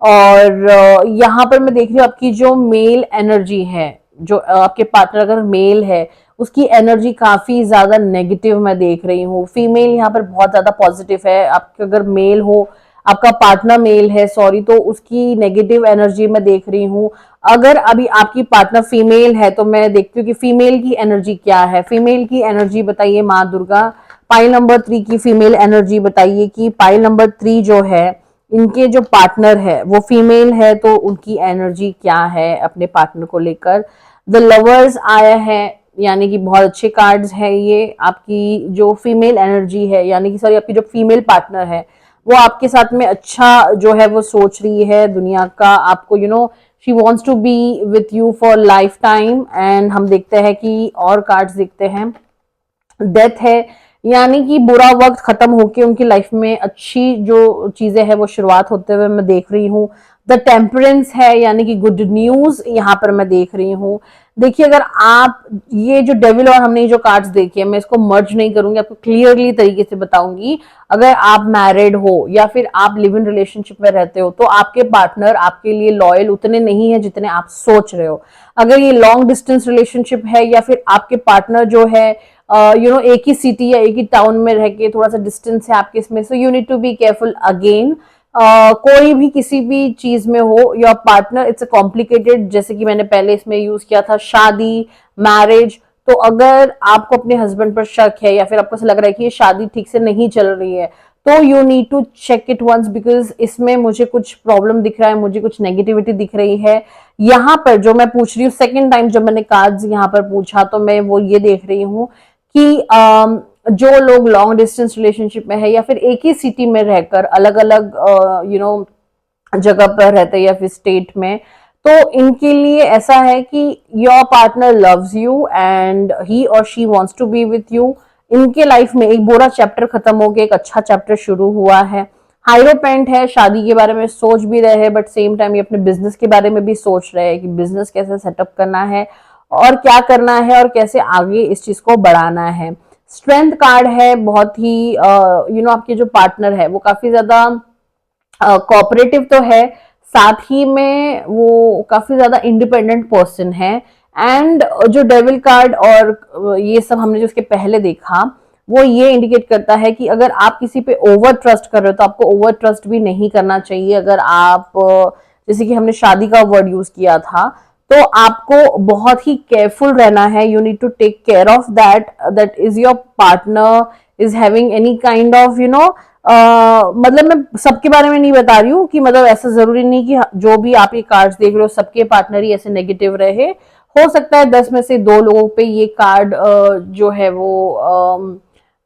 और यहाँ पर मैं देख रही हूँ आपकी जो मेल एनर्जी है, जो आपके पार्टनर अगर मेल है उसकी एनर्जी काफी ज्यादा नेगेटिव मैं देख रही हूँ। फीमेल यहाँ पर बहुत ज्यादा पॉजिटिव है। आपके अगर मेल हो, आपका पार्टनर मेल है सॉरी, तो उसकी नेगेटिव एनर्जी मैं देख रही हूँ। अगर अभी आपकी पार्टनर फीमेल है तो मैं देखती हूँ कि फीमेल की एनर्जी क्या है। फीमेल की एनर्जी बताइए माँ दुर्गा। पाइल नंबर 3 की फीमेल एनर्जी बताइए कि पाइल नंबर 3 जो है इनके जो पार्टनर है वो फीमेल है, तो उनकी एनर्जी क्या है अपने पार्टनर को लेकर। द लवर्स आया है, यानी कि बहुत अच्छे कार्ड्स है ये। आपकी जो फीमेल एनर्जी है, यानी कि सॉरी आपकी जो फीमेल पार्टनर है वो आपके साथ में अच्छा जो है वो सोच रही है दुनिया का, आपको she wants to be with you for life time. एंड हम देखते हैं कि और कार्ड्स देखते हैं। डेथ है, यानी कि बुरा वक्त खत्म होके उनकी लाइफ में अच्छी जो चीजें हैं वो शुरुआत होते हुए मैं देख रही हूँ। द टेम्परेंस है, यानी कि गुड न्यूज यहाँ पर मैं देख रही हूँ। देखिए अगर आप ये जो डेविल और हमने जो कार्ड्स देखे, मैं इसको मर्ज नहीं करूंगी, आपको क्लियरली तरीके से बताऊंगी। अगर आप मैरिड हो या फिर आप लिव इन रिलेशनशिप में रहते हो तो आपके पार्टनर आपके लिए लॉयल उतने नहीं है जितने आप सोच रहे हो। अगर ये लॉन्ग डिस्टेंस रिलेशनशिप है या फिर आपके पार्टनर जो है एक ही सिटी या एक ही टाउन में रह के थोड़ा सा डिस्टेंस है आपके इसमें, so you need to be careful again. कोई भी किसी भी चीज में हो, your partner it's a complicated, जैसे कि मैंने पहले इसमें यूज किया था शादी, मैरिज। तो अगर आपको अपने हस्बैंड पर शक है या फिर आपको ऐसा लग रहा है कि ये शादी ठीक से नहीं चल रही है, तो you need to check it once, because इसमें मुझे कुछ प्रॉब्लम दिख रहा है, मुझे कुछ नेगेटिविटी दिख रही है। यहाँ पर जो मैं पूछ रही हूँ, सेकेंड टाइम जब मैंने कार्ड्स यहाँ पर पूछा तो मैं वो ये देख रही हूँ कि जो लोग लॉन्ग डिस्टेंस रिलेशनशिप में है या फिर एक ही सिटी में रहकर अलग अलग जगह पर रहते हैं या फिर स्टेट में, तो इनके लिए ऐसा है कि your partner loves you and he और she wants to be with you. इनके लाइफ में एक बुरा चैप्टर खत्म हो गया, एक अच्छा चैप्टर शुरू हुआ है। हाइरोपेंट है, शादी के बारे में सोच भी रहे हैं, बट सेम टाइम ये अपने बिजनेस के बारे में भी सोच रहे हैं कि बिजनेस कैसे सेटअप करना है और क्या करना है और कैसे आगे इस चीज को बढ़ाना है। स्ट्रेंथ कार्ड है, बहुत ही आपके जो पार्टनर है वो काफी ज्यादा कोऑपरेटिव तो है, साथ ही में वो काफी ज्यादा इंडिपेंडेंट पर्सन है। एंड जो डेविल कार्ड और ये सब हमने जो उसके पहले देखा, वो ये इंडिकेट करता है कि अगर आप किसी पे ओवर ट्रस्ट कर रहे हो तो आपको ओवर ट्रस्ट भी नहीं करना चाहिए। अगर आप जैसे कि हमने शादी का वर्ड यूज किया था, तो आपको बहुत ही केयरफुल रहना है। You need to take care of that is your partner is having any kind of मतलब मैं सबके बारे में नहीं बता रही हूँ कि मतलब ऐसा जरूरी नहीं कि जो भी आप ये कार्ड्स देख रहे हो सबके पार्टनर ही ऐसे नेगेटिव रहे। हो सकता है 10 में से 2 लोगों पे ये कार्ड जो है वो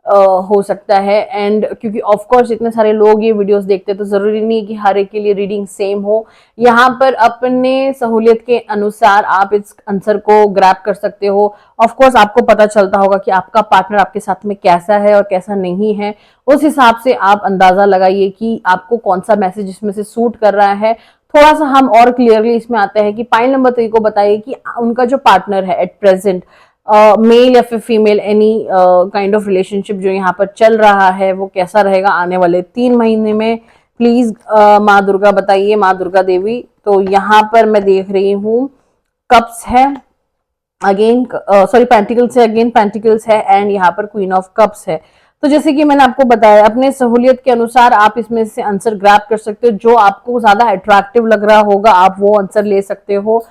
हो सकता है। एंड क्योंकि ऑफ कोर्स इतने सारे लोग ये वीडियोस देखते हैं तो जरूरी नहीं है कि हर एक के लिए रीडिंग सेम हो। यहाँ पर अपने सहूलियत के अनुसार आप इस आंसर को ग्रैब कर सकते हो। ऑफ कोर्स आपको पता चलता होगा कि आपका पार्टनर आपके साथ में कैसा है और कैसा नहीं है, उस हिसाब से आप अंदाजा लगाइए कि आपको कौन सा मैसेज इसमें से सूट कर रहा है। थोड़ा सा हम और क्लियरली इसमें आते हैं कि पाइल नंबर 3 को बताइए कि उनका जो पार्टनर है एट प्रेजेंट, मेल या फिर female, any kind of relationship जो यहाँ पर चल रहा है वो कैसा रहेगा आने वाले 3 महीने में। प्लीज माँ दुर्गा बताइए, माँ दुर्गा देवी। तो यहाँ पर मैं देख रही हूँ कप्स है अगेन, सॉरी पेंटिकल्स है, अगेन पेंटिकल्स है एंड यहाँ पर क्वीन ऑफ कप्स है। तो जैसे कि मैंने आपको बताया अपने सहूलियत के अनुसार आप इसमें से आंसर ग्रैब कर सकते हो। जो आपको ज्यादा अट्रैक्टिव लग रहा होगा आप वो आंसर ले सकते हो।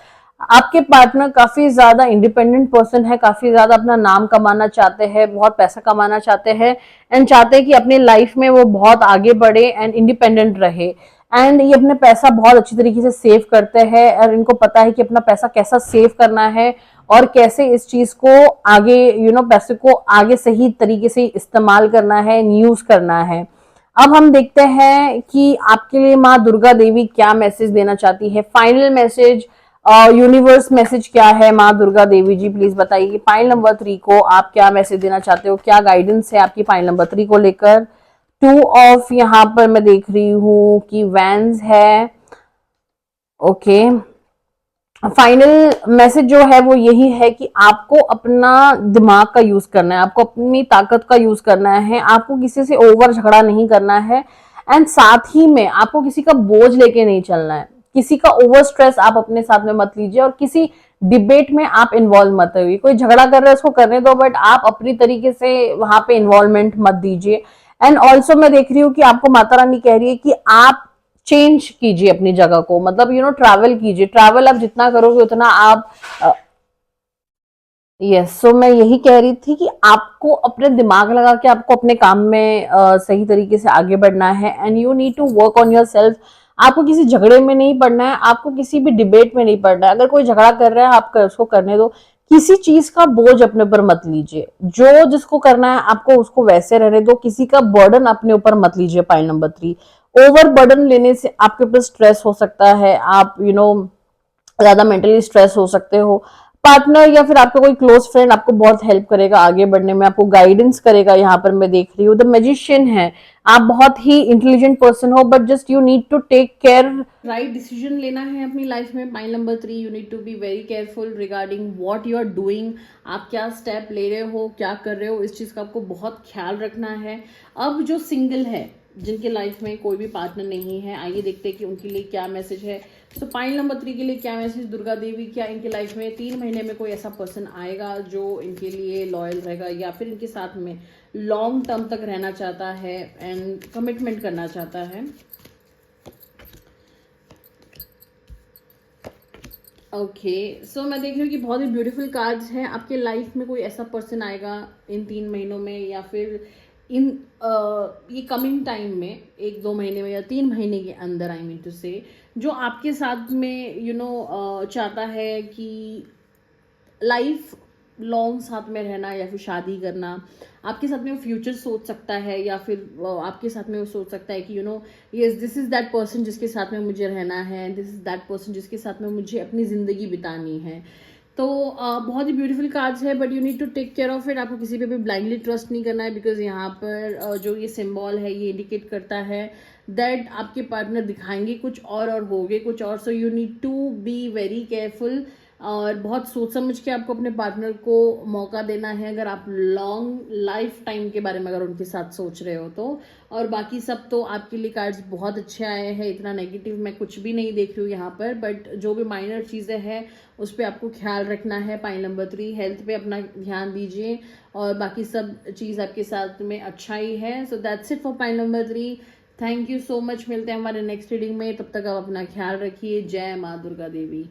आपके पार्टनर काफी ज्यादा इंडिपेंडेंट पर्सन है, काफी ज्यादा अपना नाम कमाना चाहते हैं, बहुत पैसा कमाना चाहते हैं एंड चाहते हैं कि अपनी लाइफ में वो बहुत आगे बढ़े एंड इंडिपेंडेंट रहे। एंड ये अपने पैसा बहुत अच्छी तरीके से सेव करते हैं और इनको पता है कि अपना पैसा कैसा सेव करना है और कैसे इस चीज को आगे पैसे को आगे सही तरीके से इस्तेमाल करना है, यूज करना है। अब हम देखते हैं कि आपके लिए माँ दुर्गा देवी क्या मैसेज देना चाहती है। फाइनल मैसेज, यूनिवर्स मैसेज क्या है माँ दुर्गा देवी जी, प्लीज बताइए कि पाइल नंबर 3 को आप क्या मैसेज देना चाहते हो, क्या गाइडेंस है आपकी पाइल नंबर 3 को लेकर। 2 ऑफ यहाँ पर मैं देख रही हूँ कि वैन्स है। ओके, फाइनल मैसेज जो है वो यही है कि आपको अपना दिमाग का यूज करना है, आपको अपनी ताकत का यूज करना है, आपको किसी से ओवर झगड़ा नहीं करना है एंड साथ ही में आपको किसी का बोझ लेके नहीं चलना है। किसी का ओवर स्ट्रेस आप अपने साथ में मत लीजिए और किसी डिबेट में आप इन्वॉल्व मत होइए। कोई झगड़ा कर रहा है उसको करने दो, बट आप अपनी तरीके से वहां पे इन्वॉल्वमेंट मत दीजिए। एंड ऑल्सो मैं देख रही हूँ कि आपको माता रानी कह रही है कि आप चेंज कीजिए अपनी जगह को, मतलब ट्रैवल कीजिए। ट्रैवल आप जितना करोगे उतना आप यस सो मैं यही कह रही थी कि आपको अपने दिमाग लगा के आपको अपने काम में सही तरीके से आगे बढ़ना है and you need to work on yourself. आपको किसी झगड़े में नहीं पड़ना है, आपको किसी भी डिबेट में नहीं पड़ना है। अगर कोई झगड़ा कर रहा है आप उसको करने दो, किसी चीज का बोझ अपने ऊपर मत लीजिए। जो जिसको करना है आपको उसको वैसे रहने दो, किसी का बर्डन अपने ऊपर मत लीजिए। पॉइंट नंबर 3, ओवर बर्डन लेने से आपके ऊपर स्ट्रेस हो सकता है, आप ज्यादा मेंटली स्ट्रेस हो सकते हो। पार्टनर या फिर आपका कोई क्लोज फ्रेंड आपको बहुत हेल्प करेगा आगे बढ़ने में, आपको गाइडेंस करेगा। यहाँ पर मैं देख रही हूँ द मैजिशियन है, आप बहुत ही इंटेलिजेंट पर्सन हो but just you need to take care, right decision लेना है अपनी लाइफ में। Pile number 3, you need to be very careful regarding what you are doing. आप क्या स्टेप ले रहे हो, क्या कर रहे हो, इस चीज का आपको बहुत ख्याल रखना है। अब जो सिंगल है, जिनके लाइफ में कोई भी पार्टनर नहीं है, आइए देखते हैं कि उनके लिए क्या मैसेज है। तो पाइल नंबर 3 के लिए क्या मैसेज दुर्गा देवी, क्या इनके लाइफ में 3 महीने में कोई ऐसा पर्सन आएगा जो इनके लिए लॉयल रहेगा या फिर इनके साथ में लॉन्ग टर्म तक रहना चाहता है एंड कमिटमेंट करना चाहता है। ओके सो मैं देख रही हूँ कि बहुत ही ब्यूटीफुल कार्ड्स हैं। आपके लाइफ में कोई ऐसा पर्सन आएगा इन 3 महीनों में या फिर इन ये कमिंग टाइम में 1-2 महीने में या 3 महीने के अंदर, आई मीन टू से, जो आपके साथ में चाहता है कि लाइफ लॉन्ग साथ में रहना या फिर शादी करना, आपके साथ में वो फ्यूचर सोच सकता है, या फिर आपके साथ में वो सोच सकता है कि yes this is that person जिसके साथ में मुझे रहना है, दिस इज़ दैट पर्सन जिसके साथ में मुझे अपनी ज़िंदगी बितानी है। तो बहुत ही ब्यूटीफुल कार्ड्स है, but you need to take care of it. आपको किसी पे भी ब्लाइंडली ट्रस्ट नहीं करना है, बिकॉज यहाँ पर जो ये सिंबल है ये इंडिकेट करता है दैट आपके पार्टनर दिखाएंगे कुछ और होगे कुछ और। So you need to be very careful, और बहुत सोच समझ के आपको अपने पार्टनर को मौका देना है, अगर आप लॉन्ग लाइफ टाइम के बारे में अगर उनके साथ सोच रहे हो तो। और बाकी सब तो आपके लिए कार्ड्स बहुत अच्छे आए हैं, इतना नेगेटिव मैं कुछ भी नहीं देख रही हूँ यहाँ पर, बट जो भी माइनर चीज़ें हैं उस पर आपको ख्याल रखना है। पाइल नंबर 3, हेल्थ पे अपना ध्यान दीजिए, और बाकी सब चीज़ आपके साथ में अच्छा ही है। So that's it for pile number 3। Thank you so much, मिलते हैं हमारे नेक्स्ट रीडिंग में, तब तक आप अपना ख्याल रखिए। जय माँ दुर्गा देवी।